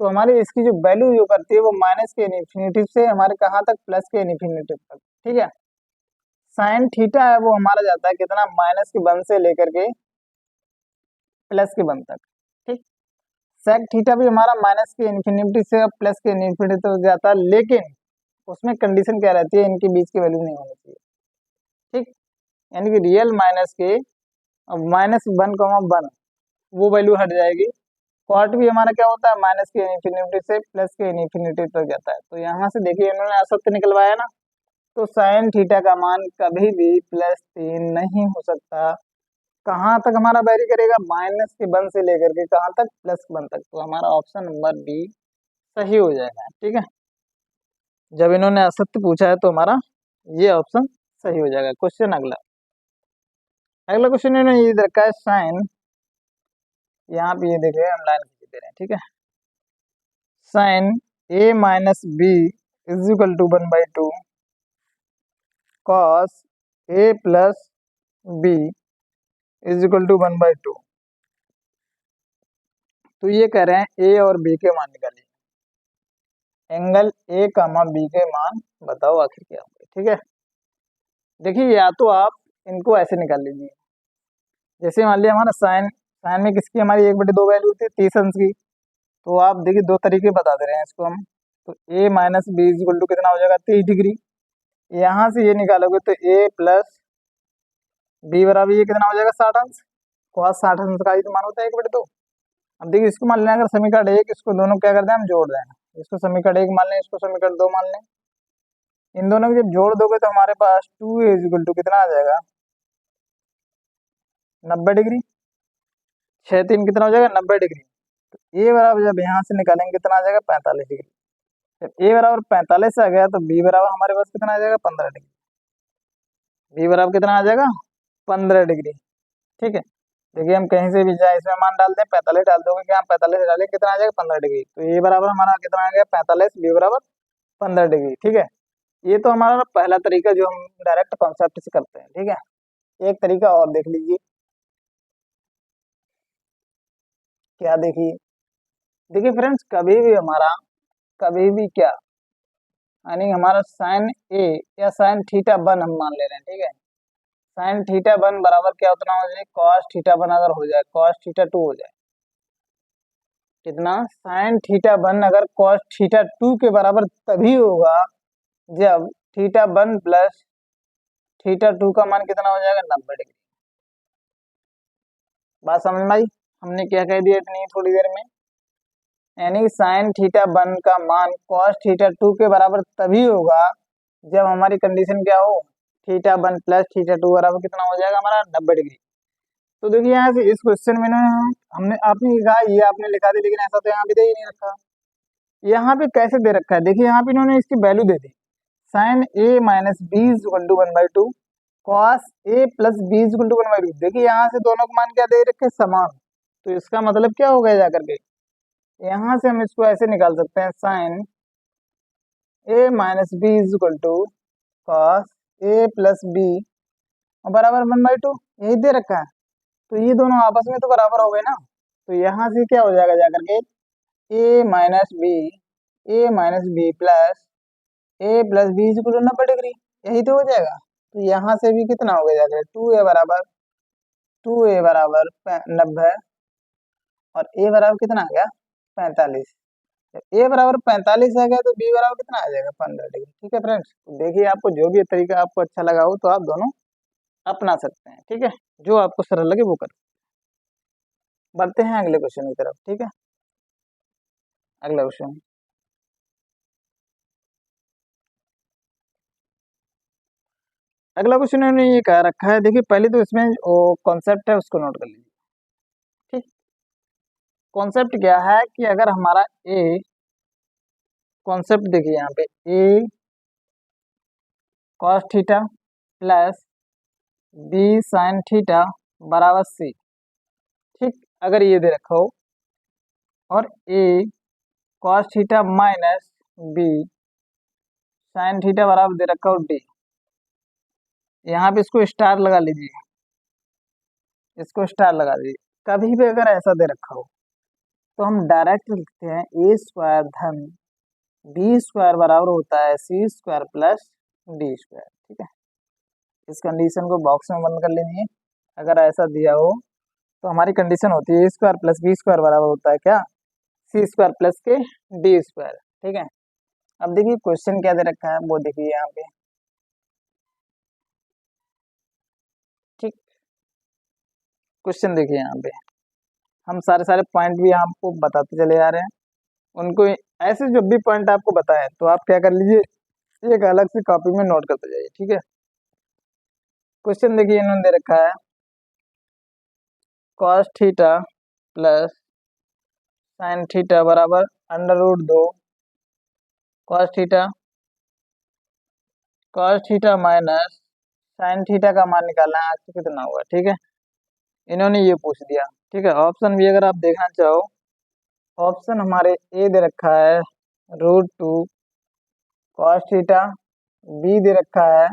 [SPEAKER 1] तो हमारी इसकी जो वैल्यू जो करती है वो माइनस के इन्फिनिटी से हमारे कहाँ तक, प्लस के इन्फिनिटी तक। ठीक है, साइन थीटा है वो हमारा जाता है कितना, माइनस के 1 से लेकर के प्लस के 1 तक। ठीक, सेक थीटा भी हमारा माइनस के इन्फिनिटी से प्लस के इन्फिनिटी तक जाता है, लेकिन उसमें कंडीशन क्या रहती है, इनके बीच की वैल्यू नहीं होनी चाहिए। ठीक, यानी कि रियल माइनस के -1, वो वैल्यू हट जाएगी। कॉट भी हमारा क्या होता है, माइनस के इन्फिनिटी से प्लस के इन्फिनिटी तक जाता है। तो यहाँ से देखिए इन्होंने असत्य निकलवाया ना, तो साइन थीटा का मान कभी भी +3 नहीं हो सकता। कहाँ तक हमारा वेरी करेगा, -1 से लेकर के कहाँ तक, +1 तक। तो हमारा ऑप्शन नंबर बी सही हो जाएगा। ठीक है, जब इन्होंने असत्य पूछा है तो हमारा ये ऑप्शन सही हो जाएगा। क्वेश्चन अगला, अगला क्वेश्चन इन्होंने ये रखा है साइन, यहाँ पे ये देखिए हम लाइन खींच दे रहे हैं। ठीक है, sine a minus B is equal to 1/2 cos a plus B is equal to 1/2। तो ये कह रहे हैं ए और बी के मान निकालिए, एंगल ए कामा बी के मान बताओ आखिर क्या होंगे। ठीक है, देखिए या तो आप इनको ऐसे निकाल लीजिए, जैसे मान लिया हमारा साइन, साइन में किसकी हमारी 1/2 वैल्यू होती है, 30 अंश की। तो आप देखिए दो तरीके बता दे रहे हैं इसको हम। तो A minus B is equal to कितना हो जाएगा, 30 डिग्री। यहाँ से ये निकालोगे तो ए प्लस बी बराबर ये कितना हो जाएगा, 60 अंश। cos 60 अंश का ही तो मान होता है 1/2। अब देखिए इसको मान लेना, अगर समीकरण 1, इसको दोनों क्या करते हैं हम जोड़ देना, इसको समीकरण 1 मान लें, इसको समीकरण 2 मान लें। इन दोनों को जब जोड़ दोगे तो हमारे पास 2a इज इक्वल टू कितना आ जाएगा, 90 डिग्री। 6 3 कितना हो जाएगा, 90 डिग्री। तो ए बराबर जब यहाँ से निकालेंगे कितना आ जाएगा, 45 डिग्री। जब ए बराबर 45 आ गया तो बी बराबर हमारे पास कितना आ जाएगा, 15 डिग्री। बी बराबर कितना आ जाएगा, 15 डिग्री। ठीक है, देखिए हम कहीं से भी जाए इसमें मान डालते हैं, 45 डाल दोगे, क्या 45 डालें कितना आ जाएगा, 15 डिग्री। तो ए बराबर हमारा कितना आ गया, 45, बी बराबर 15 डिग्री। ठीक है, ये तो हमारा पहला तरीका जो हम डायरेक्ट कॉन्सेप्ट से करते हैं। ठीक है, एक तरीका और देख लीजिए, क्या देखिए, देखिए फ्रेंड्स कभी भी हमारा, कभी भी क्या, यानी हमारा साइन ए या साइन थीटा बन हम मान ले रहे हैं। ठीक है, साइन थीटा बन बराबर क्या उतना हो जाए, कॉस थीटा बन अगर हो जाए, कॉस थीटा 2 हो जाए। कितना, साइन थीटा बन अगर कॉस थीटा 2 के बराबर तभी होगा जब थीटा बन प्लस थीटा 2 का मान कितना हो जाएगा, 90 डिग्री। बात समझ में आई, हमने क्या कह दिया इतनी थोड़ी देर में, यानी साइन थीटा वन का मान कॉस थीटा 2 के बराबर तभी होगा जब हमारी कंडीशन क्या हो, थीटा वन प्लस थीटा 2 बराबर कितना हो जाएगा हमारा, 90 डिग्री। तो देखिए यहाँ से इस क्वेश्चन में ना, हमने आपने कहा ये आपने लिखा दी, लेकिन ऐसा तो यहाँ पे दे ही नहीं रखा। यहाँ पे कैसे दे रखा है, देखिए यहाँ पे इन्होंने इसकी वैल्यू दे दी, sine A minus B is equal to 1/2 cos A plus B is equal to 1/2। देखिए यहाँ से दोनों का मान क्या दे रखे, समान। तो इसका मतलब क्या हो गया जाकर के, यहाँ से हम इसको ऐसे निकाल सकते हैं, sine A minus B is equal to cos A plus B बराबर 1/2, यही दे रखा है। तो ये दोनों आपस में तो बराबर हो गए ना, तो यहाँ से क्या हो जाएगा जाकर के, A minus B plus A plus B is equal to 90 degree, यही तो हो जाएगा। तो यहाँ से भी कितना हो गया जाकर, 2a बराबर 90 और ए बराबर कितना आ गया, 45। ए बराबर 45 आ गया तो बी बराबर कितना आ जाएगा, 15 डिग्री। ठीक है फ्रेंड्स, तो देखिए आपको जो भी तरीका आपको अच्छा लगा हो तो आप दोनों अपना सकते हैं। ठीक है, जो आपको सरल लगे वो करो। बढ़ते हैं अगले क्वेश्चन की तरफ। ठीक है, अगला क्वेश्चन, अगला क्वेश्चन इन्होंने ये कह रखा है, देखिए पहले तो इसमें वो कॉन्सेप्ट है उसको नोट कर लीजिए। ठीक, कॉन्सेप्ट क्या है कि अगर हमारा ए, कॉन्सेप्ट देखिए यहाँ पे A cos theta plus B sine theta बराबर सी। ठीक, अगर ये दे रखा हो और A cos theta minus B sine theta बराबर दे रखा हो डी, यहाँ पे इसको स्टार लगा लीजिए, इसको स्टार लगा दीजिए। कभी भी अगर ऐसा दे रखा हो तो हम डायरेक्ट लिखते हैं ए स्क्वायर धन बी स्क्वायर बराबर होता है सी स्क्वायर प्लस डी स्क्वायर। ठीक है, इस कंडीशन को बॉक्स में बंद कर लीजिए। अगर ऐसा दिया हो तो हमारी कंडीशन होती है ए स्क्वायर प्लस बी स्क्वायर बराबर होता है क्या, सी स्क्वायर प्लस के डी स्क्वायर। ठीक है, अब देखिए क्वेश्चन क्या दे रखा है वो देखिए यहाँ पे। ठीक, क्वेश्चन देखिए यहाँ पे, हम सारे सारे पॉइंट भी आपको बताते चले जा रहे हैं। उनको ऐसे जब भी पॉइंट आपको बताएं तो आप क्या कर लीजिए, एक अलग से कॉपी में नोट करते जाइए। ठीक है, क्वेश्चन देखिए इन्होंने दे रखा है cos theta plus sign theta बराबर अंडर रूट दो cos theta minus sine theta का मान निकालना है, आपको कितना होगा। ठीक है, इन्होंने ये पूछ दिया। ठीक है, ऑप्शन भी अगर आप देखना चाहो, ऑप्शन हमारे ए दे रखा है root two cos theta, B दे रखा है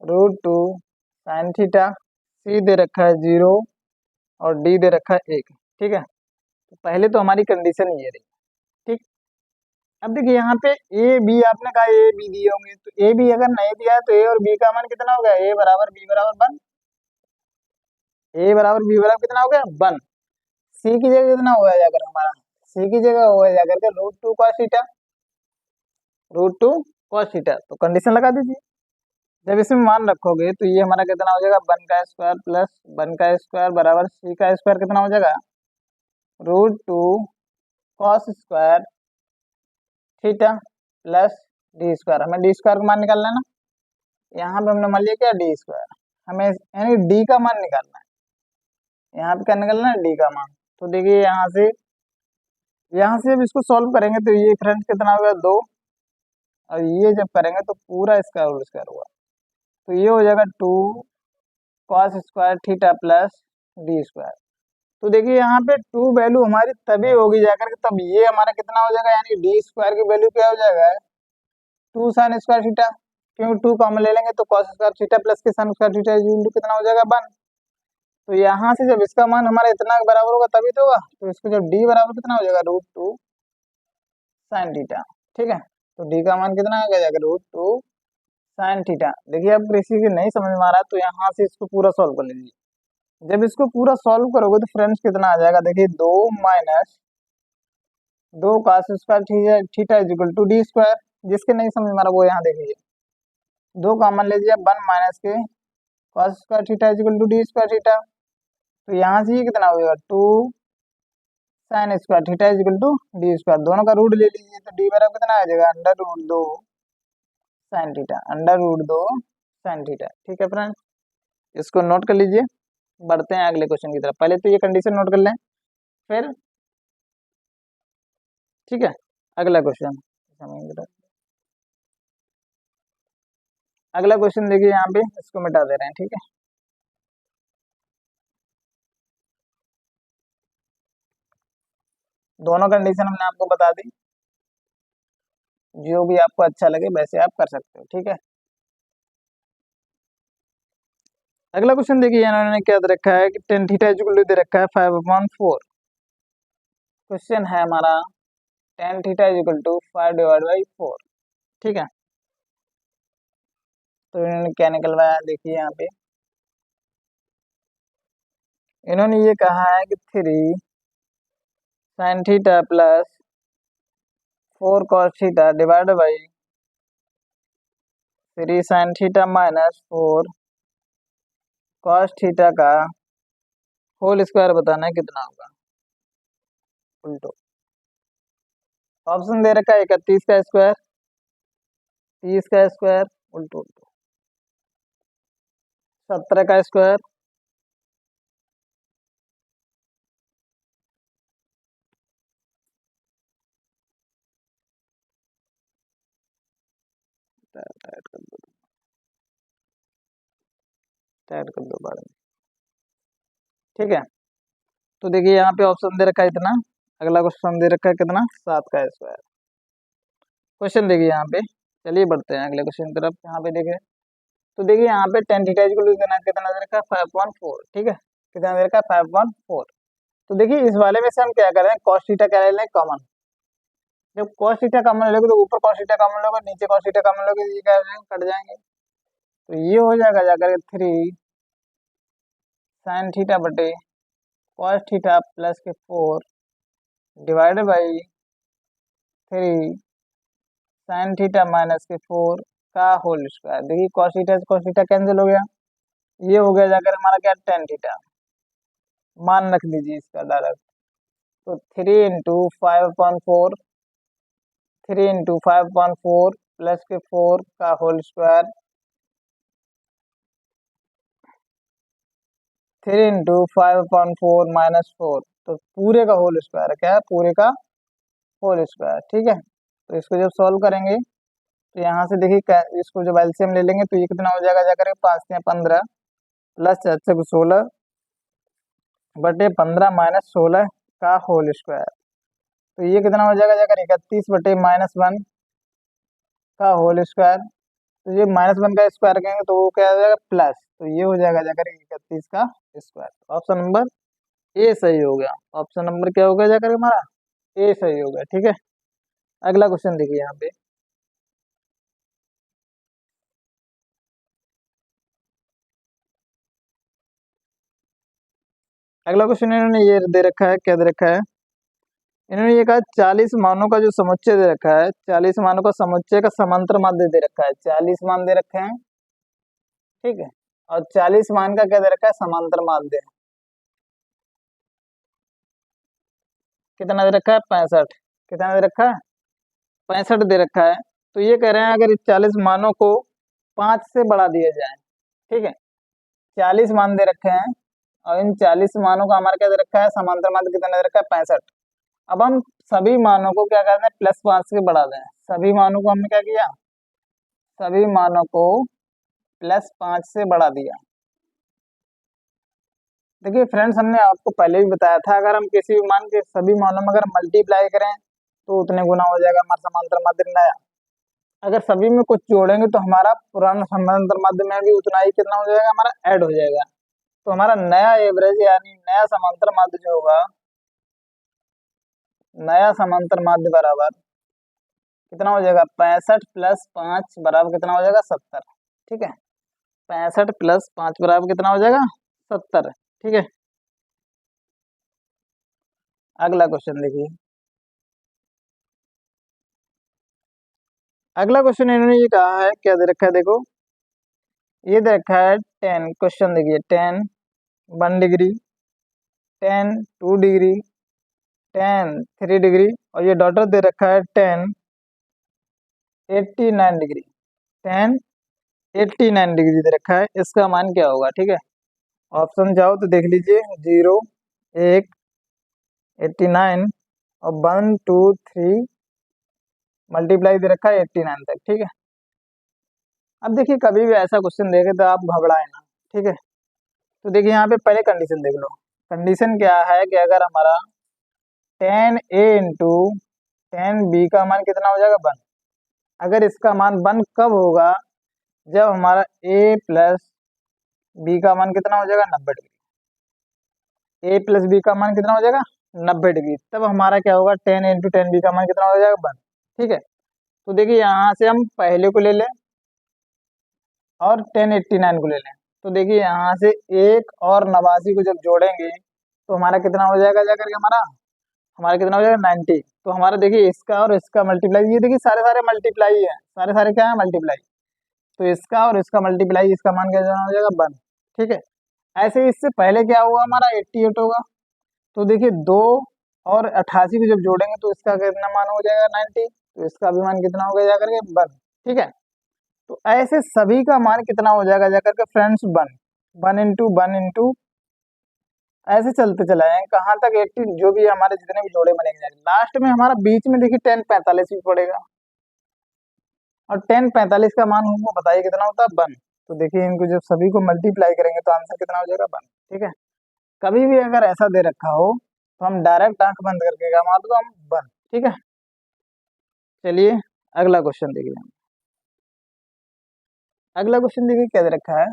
[SPEAKER 1] root two sine theta, C दे रखा है 0 और डी दे रखा है 1। ठीक है, तो पहले तो हमारी कंडीशन ये रही। ठीक, अब देखिए यहाँ पे ए बी, आपने कहा ए बी दिए होंगे, तो ए बी अगर नहीं दिया है तो ए और बी का मान कितना हो गया, ए बराबर बी बराबर 1, ए बराबर बी बराबर कितना हो गया 1। सी की जगह कितना हो गया जाकर हमारा, सी की जगह हो गया जाकर के रूट टू कॉस थीटा, तो कंडीशन लगा दीजिए। जब इसमें मान रखोगे तो ये हमारा कितना हो जाएगा 1 का स्क्वायर प्लस 1 का स्क्वायर बराबर सी का स्क्वायर कितना हो जाएगा root two cos square theta plus D square. हमें डी स्क्वायर का मान निकालना है ना, यहाँ पे हमने मान लिया क्या डी स्क्वायर, हमें यानी डी का मान निकालना है। यहाँ पे क्या निकालना है, डी का मान। तो देखिए यहाँ से अब इसको सॉल्व करेंगे तो ये फ्रेंड्स कितना होगा 2, और ये जब करेंगे तो पूरा इसका होल स्क्वायर होगा, तो ये हो जाएगा 2 cos square theta plus D square. तो देखिए यहाँ पे 2 वैल्यू हमारी तभी होगी जाकर के तब ये हमारा कितना हो जाएगा, यानी डी स्क्वायर की वैल्यू क्या हो जाएगा 2 साइन स्क्वायर थीटा, क्योंकि 2 कॉमन ले लेंगे तो कॉस स्क्वायर थीटा प्लस के साइन स्क्वायर थीटा कितना हो जाएगा 1। तो यहाँ से जब इसका मान हमारा इतना बराबर होगा तभी तो होगा, तो इसको जब डी बराबर कितना हो जाएगा रूट टू साइन थीटा। ठीक है, तो डी का मान कितना आ जाएगा रूट टू साइन थीटा। देखिए अब किसी की नहीं समझ में आ रहा तो यहाँ से इसको पूरा सॉल्व कर लीजिए। जब इसको पूरा सॉल्व करोगे तो फ्रेंड्स कितना आ जाएगा, देखिए 2 minus 2 cos square theta is equal to D square. जिसके नहीं समझ में आ रहा वो यहाँ देख लीजिए, 2 कॉमन लीजिए 1 माइनस के cos square theta is equal to D square theta. तो यहाँ से ये कितना हो जाएगा 2 sine square theta is equal to D square, दोनों का रूट ले लीजिए तो डी बराबर कितना आ जाएगा under root 2 sine theta, under root 2 sine theta. ठीक है फ्रेंड्स, इसको नोट कर लीजिए। बढ़ते हैं अगले क्वेश्चन की तरफ, पहले तो ये कंडीशन नोट कर लें फिर। ठीक है, अगला क्वेश्चन, अगला क्वेश्चन देखिए यहाँ पे, इसको मिटा दे रहे हैं। ठीक है, दोनों कंडीशन हमने आपको बता दी, जो भी आपको अच्छा लगे वैसे आप कर सकते हो। ठीक है, अगला क्वेश्चन देखिए इन्होंने क्या दे रखा है कि tan theta is equal to दे रखा है 5/4। क्वेश्चन है हमारा tan theta is equal to 5/4। ठीक है, तो इन्होंने क्या निकलवाया देखिए यहाँ पे, इन्होंने ये कहा है कि 3 sine theta plus 4 cos theta divide by 3 sine theta minus 4 cos theta का होल स्क्वायर बताना है कितना होगा उल्टो। ऑप्शन दे रखा है 31 का स्क्वायर, 30 का स्क्वायर, उल्टो उल्टो। 17 का स्क्वायर, ऐड कर दो बाद में, ठीक है। तो देखिए यहाँ पे ऑप्शन दे रखा है इतना, अगला क्वेश्चन दे रखा है कितना, 7 का स्क्वायर। क्वेश्चन देखिए यहाँ पे, चलिए बढ़ते हैं अगले क्वेश्चन की तरफ। यहाँ पे देखिए, तो देखिए यहाँ पे टेन थीटा इक्वल टू कितना कितना दे रखा है, 5.4, ठीक है। कितना दे रखा है, 5.4। तो देखिए इस वाले में से हम क्या करें, कॉस थीटा क्या ले लें, कॉमन। जब कॉस थीटा कॉमन लोगे तो ऊपर कॉस थीटा कॉमन लोगे, नीचे कॉस थीटा कॉमन लोगे, ये क्या हो जाएंगे, कट जाएंगे। तो ये हो जाएगा जाकर 3 साइन थीटा बटे कॉस थीटा प्लस के 4 divided by 3 sine theta minus के 4 का होल स्क्वायर। देखिए कॉस थीटा से कॉस थीटा कैंसिल हो गया, ये हो गया जाकर हमारा क्या, टेन थीटा, मान रख दीजिए इसका डायरेक्ट। तो 3 × 5.4, 3 × 5.4 प्लस के 4 का होल स्क्वायर, 3 × 5.4 माइनस 4, तो पूरे का होल स्क्वायर क्या है, पूरे का होल स्क्वायर, ठीक है। तो इसको जब सॉल्व करेंगे तो यहाँ से देखिए इसको जब एलसीएम ले लेंगे तो ये कितना हो जाएगा, जाकर 5×15 प्लस 4 बटे 15 माइनस 16 का होल स्क्वायर। तो ये कितना हो जाएगा, जाकर 31 बटे -1 का होल स्क्वायर। तो ये -1 का स्क्वायर करेंगे तो वो क्या हो जाएगा, प्लस, तो ये हो जाएगा जाकर 31 का स्क्वायर। ऑप्शन नंबर ए सही हो गया। ऑप्शन नंबर क्या हो गया जाकर हमारा, ए सही हो गया, ठीक है। अगला क्वेश्चन देखिए यहाँ पे, अगला क्वेश्चन इन्होंने ये दे रखा है, क्या दे रखा है, इन्होंने ये कहा 40 मानों का जो समुच्चय दे रखा है, 40 मानों का समुच्चय का समांतर माध्य दे रखा है, 40 मान दे रखे हैं, ठीक है। और 40 मान का क्या दे रखा है, समांतर माध्य कितना दे रखा है, 65। कितना दे रखा है, 65 दे रखा है। तो ये कह रहे हैं अगर इस 40 मानों को 5 से बढ़ा दिया जाए, ठीक है। 40 मान दे रखे हैं और इन 40 मानों का हमारा क्या दे रखा है, समांतर माध्य कितना दे रखा है, 65। अब हम सभी मानों को क्या करते हैं, +5 से बढ़ा दें। सभी मानों को हमने क्या किया, सभी मानों को +5 से बढ़ा दिया। देखिए फ्रेंड्स, हमने आपको पहले भी बताया था, अगर हम किसी भी मान के सभी मानों में अगर मल्टीप्लाई करें तो उतने गुना हो जाएगा हमारा समांतर माध्य नया। अगर सभी में कुछ जोड़ेंगे तो हमारा पुराना समांतर माध्य में भी उतना ही कितना हो जाएगा, हमारा ऐड हो जाएगा। तो हमारा नया एवरेज यानी नया समांतर माध्य जो होगा, नया समांतर माध्य बराबर कितना हो जाएगा, 65 + 5 बराबर कितना हो जाएगा, 70, ठीक है। 65 + 5 बराबर कितना हो जाएगा, 70, ठीक है। अगला क्वेश्चन देखिए, अगला क्वेश्चन इन्होंने ये कहा है, क्या दे रखा है, देखो ये दे रखा है 10, क्वेश्चन देखिए 10 1 डिग्री, 10 2 डिग्री, 10 3 डिग्री, और ये डॉटर दे रखा है 10 89 डिग्री, 10 89 डिग्री दे रखा है। इसका मान क्या होगा, ठीक है। ऑप्शन जाओ तो देख लीजिए, 0 1 89 और 1 2 3 मल्टीप्लाई दे रखा है 89 तक, ठीक है। अब देखिए कभी भी ऐसा क्वेश्चन देखे तो आप घबराए ना, ठीक है। तो देखिए यहाँ पे पहले कंडीशन देख लो। कंडीशन क्या है कि अगर हमारा 10a इंटू 10b का मान कितना हो जाएगा, 1। अगर इसका मान 1 कब होगा, जब हमारा a प्लस b का मान कितना हो जाएगा, 90 डिग्री। a प्लस b का मान कितना हो जाएगा, 90 डिग्री। तब हमारा क्या होगा, 10 इंटू 10b का मान कितना हो जाएगा, 1, ठीक है। तो देखिए यहाँ से हम पहले को ले लें और 1089 को ले लें। तो देखिए यहाँ से 1 और 89 को जब जोड़ेंगे तो हमारा कितना हो जाएगा, जाकर के हमारा हमारा कितना हो जाएगा, 90। तो हमारा देखिए इसका और इसका मल्टीप्लाई, ये देखिए सारे सारे मल्टीप्लाई है, सारे सारे क्या है, मल्टीप्लाई। तो इसका और इसका मल्टीप्लाई, इसका मान क्या हो जाएगा, 1, ठीक है। ऐसे ही इससे पहले क्या हुआ, हमारा 88 होगा। तो देखिए 2 और 88 को जब जोड़ेंगे तो इसका कितना मान हो जाएगा, 90। तो इसका भी मान कितना हो गया, जाकर के 1, ठीक है। तो ऐसे सभी का मान कितना हो जाएगा, जाकर के फ्रेंड्स 1। 1 इंटू ऐसे चलते चला जाएंगे कहाँ तक 18, जो भी हमारे जितने भी जोड़े बनेंगे लास्ट में हमारा बीच में देखिए 1045 भी पड़ेगा, और 1045 का मान हमको बताइए कितना होता है 1। तो देखिए इनको जब सभी को मल्टीप्लाई करेंगे तो आंसर कितना हो जाएगा 1। ठीक है, कभी भी अगर ऐसा दे रखा हो तो हम डायरेक्ट आंख बंद करके क्या मान दो हम 1। ठीक है, चलिए अगला क्वेश्चन देखिए। अगला क्वेश्चन देखिए क्या दे रखा है।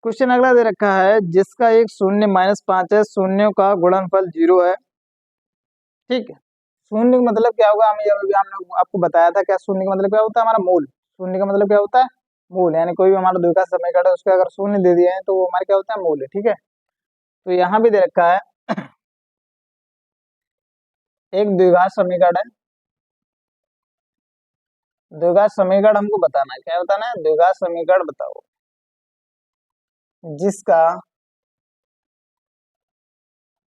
[SPEAKER 1] क्वेश्चन अगला दे रखा है जिसका एक शून्य -5 है, शून्यों का गुणनफल 0 है। ठीक है, शून्य का मतलब क्या होगा, हम अभी हमने आपको बताया था क्या शून्य का मतलब क्या होता है, हमारा मूल। शून्य का मतलब क्या होता है, मूल, यानी कोई भी हमारा द्विघात समीकरण है उसके अगर शून्य दे दिए हैं तो वो हमारा क्या होता है, मूल है। ठीक है, तो यहाँ भी दे रखा है एक द्विघात समीकरण है। द्विघात समीकरण हमको बताना है, क्या बताना है, द्विघात समीकरण बताओ जिसका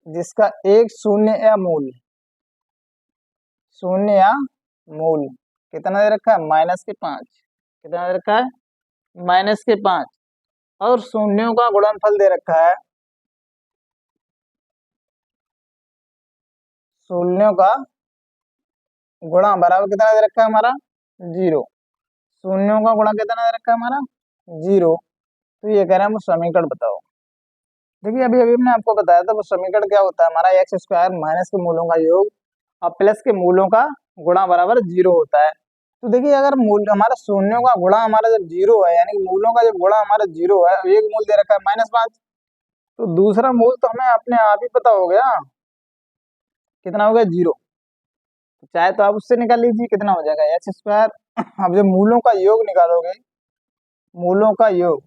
[SPEAKER 1] जिसका एक शून्य या मूल, शून्य या मूल कितना दे रखा है, -5। कितना दे रखा है, -5, और शून्यों का गुणनफल दे रखा है, शून्यों का गुणा बराबर कितना दे रखा है हमारा 0। शून्यों का गुणा कितना दे रखा है हमारा 0। तो ये कह रहे हैं वो समीकरण बताओ। देखिए अभी अभी हमने आपको बताया था वो समीकरण क्या होता है, हमारा एक्स स्क्वायर माइनस के मूलों का योग और प्लस के मूलों का गुणा बराबर 0 होता है। तो देखिए अगर मूल हमारा शून्यों का गुणा हमारा जब 0 है, यानी कि मूलों का जब गुणा हमारा 0 है, एक मूल दे रखा है -5, तो दूसरा मूल तो हमें अपने आप ही पता हो गया, कितना हो गया 0। चाहे तो आप उससे निकाल लीजिए कितना हो जाएगा एक्स स्क्वायर। अब जब मूलों का योग निकालोगे, मूलों का योग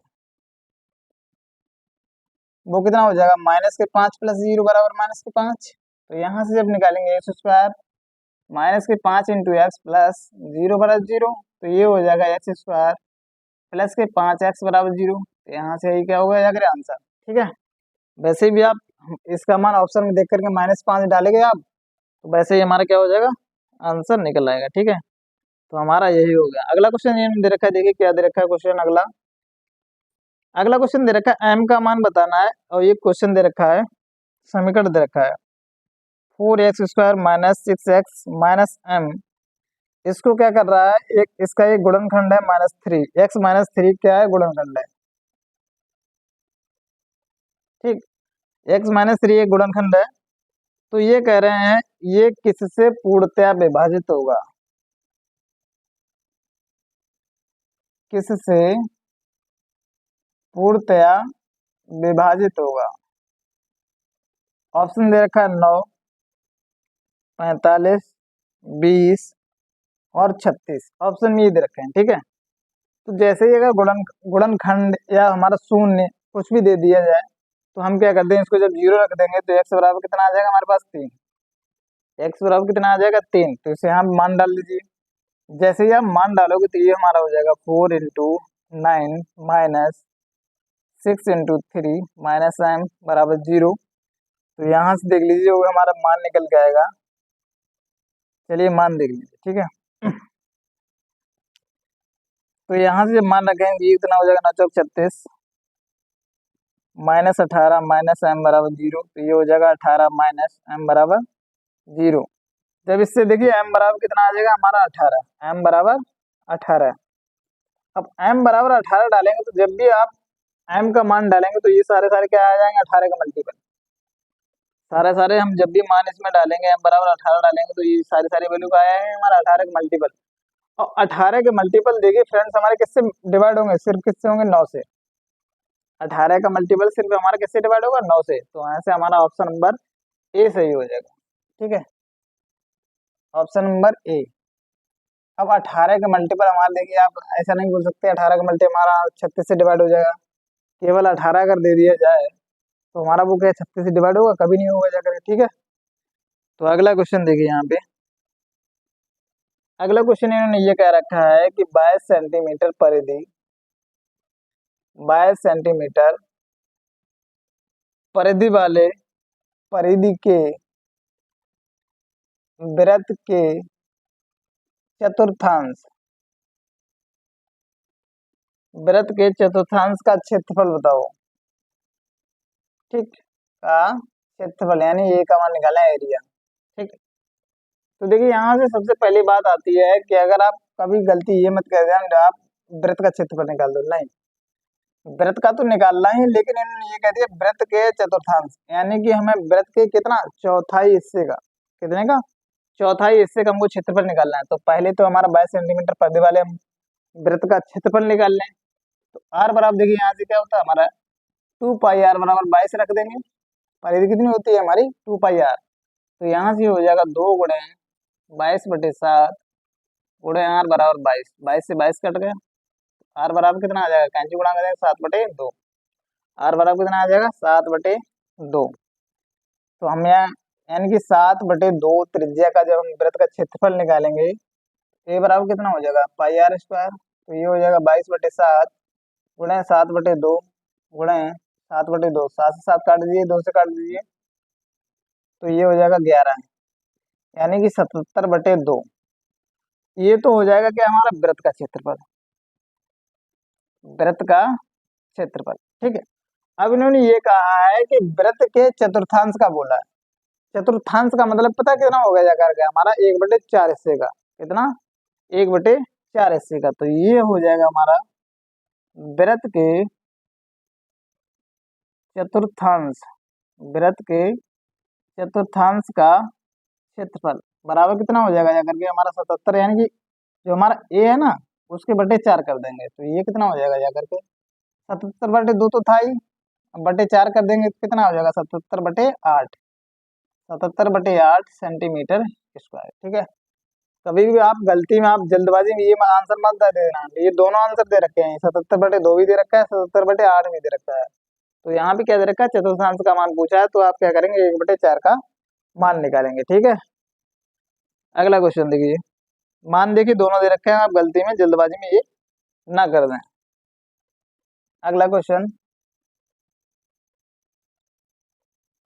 [SPEAKER 1] वो कितना हो जाएगा, -5 + 0 बराबर -5। तो यहाँ से जब निकालेंगे x square -5 into x plus 0 बराबर 0, तो ये हो जाएगा एक्स स्क्वायर प्लस के 5x बराबर 0। तो यहाँ से यही क्या होगा जाकर आंसर। ठीक है, वैसे भी आप इसका मान ऑप्शन में देख करके -5 डालेंगे आप, तो वैसे ही हमारा क्या हो जाएगा, आंसर निकल आएगा। ठीक है, तो हमारा यही हो गया। अगला क्वेश्चन ये दे रखा है, देखिए क्या दे रखा है क्वेश्चन अगला। अगला क्वेश्चन दे रखा है m का मान बताना है, और ये क्वेश्चन दे रखा है, समीकरण दे रखा है 4x² - 6x - m। इसको क्या कर रहा है, एक इसका एक गुणनखंड है -3, x - 3 क्या है, गुणनखंड है। ठीक, x - 3 एक गुणनखंड है। तो ये कह रहे हैं ये किससे पूर्णतया विभाजित होगा, किससे पूर्णतया विभाजित होगा। ऑप्शन दे रखा है 9, 45, 20 और 36। ऑप्शन में ये दे रखे हैं। ठीक है, तो जैसे ही अगर गुणनखंड या हमारा शून्य कुछ भी दे दिया जाए तो हम क्या करते हैं, इसको जब 0 रख देंगे तो x बराबर कितना आ जाएगा हमारे पास 3। x बराबर कितना आ जाएगा 3, तो इसे हम मान डाल लीजिए। जैसे ही आप मान डालोगे तो ये हमारा हो जाएगा 4 × 9 माइनस 6 × 3 -m बराबर 0। तो यहाँ से देख लीजिए वो हमारा मान निकल के आएगा। चलिए मान देख लीजिए। ठीक है, तो यहाँ से जब मान रखेंगे ये इतना हो जाएगा 9 चौक 36 -18 -m बराबर 0। तो ये हो जाएगा 18 - m बराबर 0। जब इससे देखिए m बराबर कितना आ जाएगा हमारा 18, m बराबर 18। अब m बराबर 18 डालेंगे तो जब भी आप m का मान डालेंगे तो ये सारे सारे क्या आ जाएंगे, 18 का मल्टीपल। सारे सारे हम जब भी मान इसमें डालेंगे m बराबर 18 डालेंगे तो ये सारे सारे वैल्यू का आएंगे हमारा 18 का मल्टीपल। और 18 के मल्टीपल देखिए फ्रेंड्स हमारे किससे डिवाइड होंगे, सिर्फ किससे होंगे, 9 से। 18 का मल्टीपल सिर्फ हमारा किससे डिवाइड होगा, 9 से। तो यहाँ से हमारा ऑप्शन नंबर ए सही हो जाएगा। ठीक है, ऑप्शन नंबर ए। अब 18 का मल्टीपल हमारा देखिए, आप ऐसा नहीं बोल सकते 18 का मल्टीपल हमारा 36 से डिवाइड हो जाएगा। केवल 18 अगर दे दिया जाए तो हमारा वो क्या 36 से डिवाइड होगा, कभी नहीं होगा जाकर। ठीक है, तो अगला क्वेश्चन देखिए यहाँ पे। अगला क्वेश्चन इन्होंने ये कह रखा है कि 22 सेंटीमीटर परिधि, 22 सेंटीमीटर परिधि वाले परिधि के वृत्त के चतुर्थांश वृत्त के चतुर्थांश का क्षेत्रफल बताओ। ठीक, का क्षेत्रफल यानी ए का मान निकाला है, एरिया। ठीक, तो देखिए यहाँ से सबसे पहली बात आती है कि अगर आप कभी गलती ये मत कर देना आप वृत्त का क्षेत्रफल निकाल दो, नहीं, वृत्त का तो निकालना ही, लेकिन इन्होंने ये कह दिया वृत्त के चतुर्थांश, यानी कि हमें वृत्त के कितना चौथाई हिस्से का, कितने का चौथाई हिस्से का हमको क्षेत्रफल निकालना है। तो पहले तो हमारा 22 सेंटीमीटर पर्दे वाले हम वृत्त का क्षेत्रफल निकाल लें। तो आर बराबर देखिए यहाँ से क्या होता है हमारा 2 पाई आर बराबर 22 रख देंगे, परिधि कितनी होती है हमारी 2 पाई आर। तो यहाँ से हो जाएगा 2 गुणे 22/7 गुणे आर बराबर 22, 22 से 22 कट गया, आर बराबर कितना आ जाएगा, कैंची गुणा करेंगे 7/2, आर बराबर कितना आ जाएगा 7/2। तो हम यहाँ यानी कि 7/2 त्रिज्या का जब हम वृत्त का क्षेत्रफल निकालेंगे, ए बराबर कितना हो जाएगा πr²। तो ये हो जाएगा 22/7 गुणे 7/2 गुणे 7/2, 7 से 7 काट दीजिए, 2 से काट दीजिए, तो ये हो जाएगा 11, यानी कि 77/2। ये तो हो जाएगा क्या हमारा वृत्त का क्षेत्रफल, वृत्त का क्षेत्रफल। ठीक है, अब इन्होंने ये कहा है कि वृत्त के चतुर्थांश का बोला है। चतुर्थांश का मतलब पता कितना हो गया जाकर के हमारा 1/4 हिस्से का, कितना 1/4 हिस्से का। तो ये हो जाएगा हमारा वृत्त के चतुर्थांश, वृत्त के चतुर्थांश का क्षेत्रफल बराबर कितना हो जाएगा जाकर के हमारा 77, यानी कि जो हमारा ए है ना उसके 4 कर देंगे, तो ये कितना हो जाएगा जाकर के 77/2 तो था ही, अब 4 कर देंगे तो कितना हो जाएगा 77/8, 77/8 सेंटीमीटर स्क्वायर। ठीक है, कभी भी आप गलती में आप जल्दबाजी में ये आंसर मत दे देना, ये दोनों आंसर दे रखे हैं, 77/2 भी दे रखा है, 77/8 भी दे रखा है। तो यहाँ भी क्या दे रखा है, चतुर्थांश का मान पूछा है, तो आप क्या करेंगे 1/4 का मान निकालेंगे। ठीक है, अगला क्वेश्चन देखिए, मान देखिए दोनों दे रखे हैं, आप गलती में जल्दबाजी में ये ना कर दें। अगला क्वेश्चन,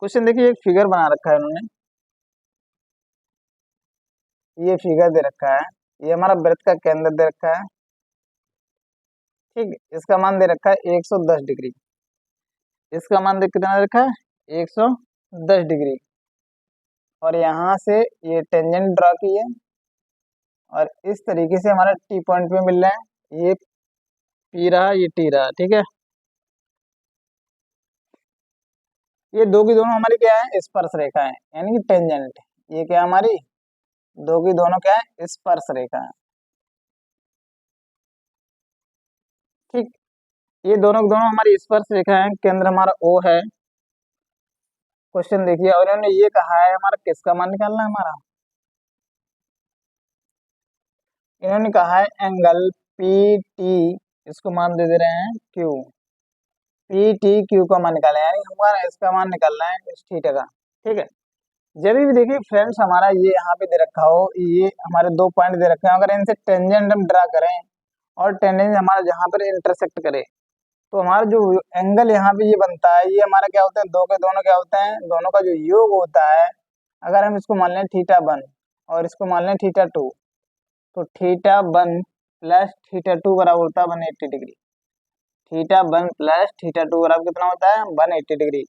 [SPEAKER 1] क्वेश्चन देखिए एक फिगर बना रखा है इन्होंने, ये फिगर दे रखा है, ये हमारा वृत्त का केंद्र दे रखा है। ठीक, इसका मान दे रखा है 110 डिग्री, इसका मान देख कितना दे रखा है 110 डिग्री, और यहाँ से ये टेंजेंट ड्रा की है, और इस तरीके से हमारा टी पॉइंट पे मिल रहा है, ये पी रहा ये टी रहा। ठीक है, ये दो की दोनों हमारी क्या है स्पर्श रेखा है, यानी कि टेंजेंट। ये क्या हमारी दो की दोनों क्या है स्पर्श रेखा है। ठीक, ये दोनों की दोनों हमारी स्पर्श रेखा है, केंद्र हमारा ओ है। क्वेश्चन देखिए, और इन्होंने ये कहा है हमारा किसका मान निकालना है हमारा, इन्होंने कहा है एंगल पी टी, इसको मान दे रहे हैं क्यू, पी टी क्यू का मान निकालना है, यानी हमारा इसका मान निकालना है इस थीटा का। ठीक है, जब भी देखिए फ्रेंड्स हमारा ये यहाँ पे दे रखा हो, ये हमारे दो पॉइंट दे रखे हैं, अगर इनसे टेंजेंट हम ड्रा करें और टेंजेंट हमारा जहाँ पर इंटरसेक्ट करे, तो हमारा जो एंगल यहाँ पे ये बनता है, ये हमारा क्या होता है दो के दोनों क्या होते हैं, दोनों का जो योग होता है, अगर हम इसको मान लें θ1 और इसको मान लें θ2, तो θ1 प्लस θ2 बराबर होता है 180 डिग्री, θ1 प्लस θ2 बराबर कितना होता है 180 डिग्री।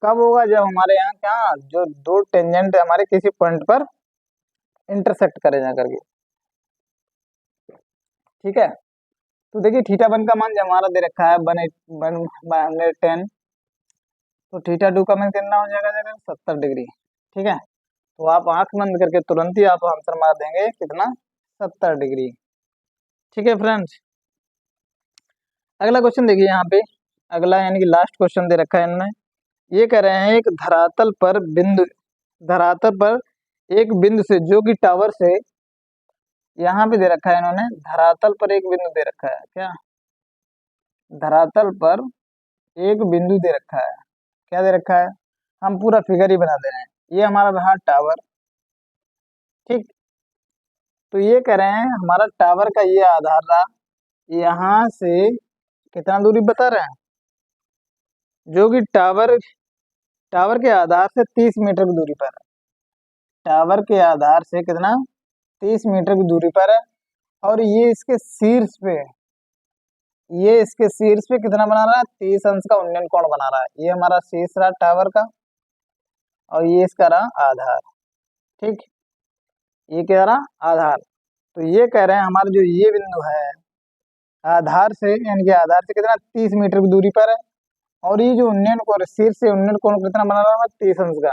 [SPEAKER 1] कब होगा, जब हमारे यहाँ क्या जो दो टेंजेंट हमारे किसी पॉइंट पर इंटरसेक्ट करे जा करके। ठीक है, तो देखिए θ1 का मान जो हमारा दे रखा है 110, तो θ2 का मान कितना हो जाएगा 70 डिग्री। ठीक है, तो आप आंख बंद करके तुरंत ही आप आंसर मार देंगे कितना 70 डिग्री। ठीक है फ्रेंड्स, अगला क्वेश्चन देखिए यहाँ पे, अगला यानी कि लास्ट क्वेश्चन दे रखा है इन्होंने, ये कह रहे हैं एक धरातल पर एक बिंदु से, जो कि टावर से, यहाँ पे दे रखा है इन्होंने धरातल पर एक बिंदु दे रखा है, क्या धरातल पर एक बिंदु दे रखा है, क्या दे रखा है, हम पूरा फिगर ही बना दे रहे हैं, ये हमारा रहा टावर। ठीक, तो ये कह रहे हैं हमारा टावर का ये आधार रहा, यहाँ से कितना दूरी बता रहे हैं, जो कि टावर के आधार से 30 मीटर की दूरी पर है, टावर के आधार से कितना 30 मीटर की दूरी पर है, और ये इसके शीर्ष पे ये इसके शीर्ष पे कितना बना रहा है, 30 अंश का उन्नयन कोण बना रहा है। ये हमारा शीर्ष रहा टावर का, और ये इसका रहा आधार। ठीक, ये क्या रहा आधार। तो ये कह रहे हैं हमारा जो ये बिंदु है आधार से, यानी कि आधार से कितना 30 मीटर की दूरी पर है, और ये जो उन्नयन कोण शीर्ष से उन्नयन कोण कितना बना रहा है, 30 अंश का।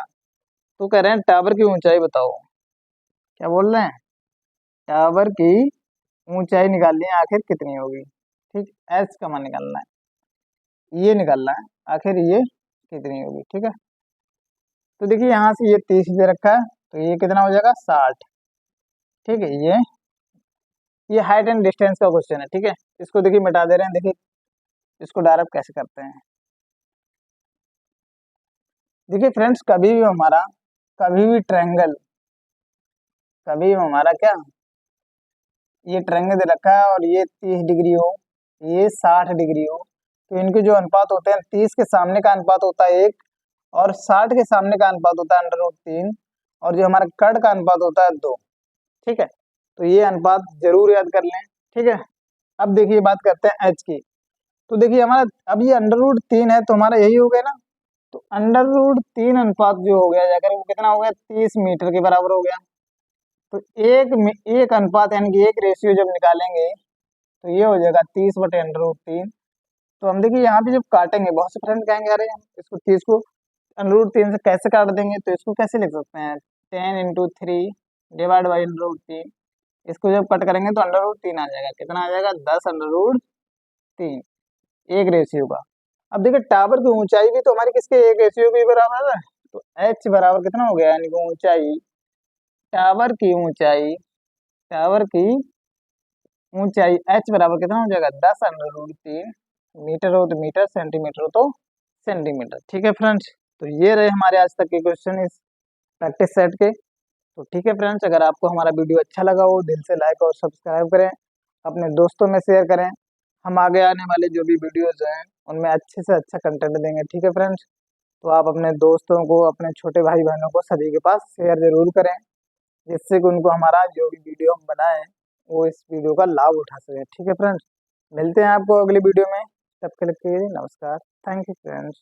[SPEAKER 1] तो कह रहे हैं टावर की ऊंचाई बताओ। क्या बोल रहे हैं, टावर की ऊंचाई निकालनी है, आखिर कितनी होगी। ठीक, एच का मान निकालना है, ये निकालना है आखिर ये कितनी होगी। ठीक है, तो देखिए यहाँ से ये 30 दे रखा है, तो ये कितना हो जाएगा 60। ठीक है, ये हाइट एंड डिस्टेंस का क्वेश्चन है। ठीक है, इसको देखिए मिटा दे रहे हैं। देखिए इसको डायरेक्ट कैसे करते हैं। देखिए फ्रेंड्स, कभी भी ट्रायंगल, कभी भी हमारा क्या, ये ट्रायंगल दे रखा है और ये 30 डिग्री हो, ये 60 डिग्री हो, तो इनके जो अनुपात होते हैं, 30 के सामने का अनुपात होता है 1, और 60 के सामने का अनुपात होता है √3, और जो हमारा कर्ण का अनुपात होता है 2। ठीक है, तो ये अनुपात जरूर याद कर लें। ठीक है, अब देखिए बात करते हैं एच की। तो देखिए हमारा अब ये √3 है, तो हमारा यही हो गया ना। तो √3 अनुपात जो हो गया जाकर वो कितना हो गया, 30 मीटर के बराबर हो गया। तो एक अनुपात यानी कि एक रेशियो जब निकालेंगे तो ये हो जाएगा 30/√3। तो हम देखिए यहाँ पे जब काटेंगे, बहुत से फ्रेंड कहेंगे अरे हम इसको 30 को √3 से कैसे काट देंगे, तो इसको कैसे लिख सकते हैं, 10 × 3 डिवाइड बाई √3। इसको जब कट करेंगे तो √3 आ जाएगा, कितना आ जाएगा 10√3, एक रेशियो का। अब देखिए टावर की ऊंचाई भी तो हमारी किसके, एक रेशियो के बराबर है। तो एच बराबर कितना हो गया, यानी कि ऊंचाई, टावर की ऊंचाई, टावर की ऊंचाई एच बराबर कितना हो जाएगा, 10√3। मीटर हो तो मीटर, सेंटीमीटर हो तो सेंटीमीटर। ठीक है फ्रेंड्स, तो ये रहे हमारे आज तक के क्वेश्चन इस प्रैक्टिस सेट के। तो ठीक है फ्रेंड्स, अगर आपको हमारा वीडियो अच्छा लगा हो, दिल से लाइक और सब्सक्राइब करें, अपने दोस्तों में शेयर करें। हम आगे आने वाले जो भी वीडियोज हैं उनमें अच्छे से अच्छा कंटेंट देंगे। ठीक है फ्रेंड्स, तो आप अपने दोस्तों को, अपने छोटे भाई बहनों को सभी के पास शेयर जरूर करें, जिससे कि उनको हमारा जो भी वीडियो हम बनाएं वो इस वीडियो का लाभ उठा सकें। ठीक है फ्रेंड्स, मिलते हैं आपको अगली वीडियो में, तब तक के लिए नमस्कार। Thank you friends.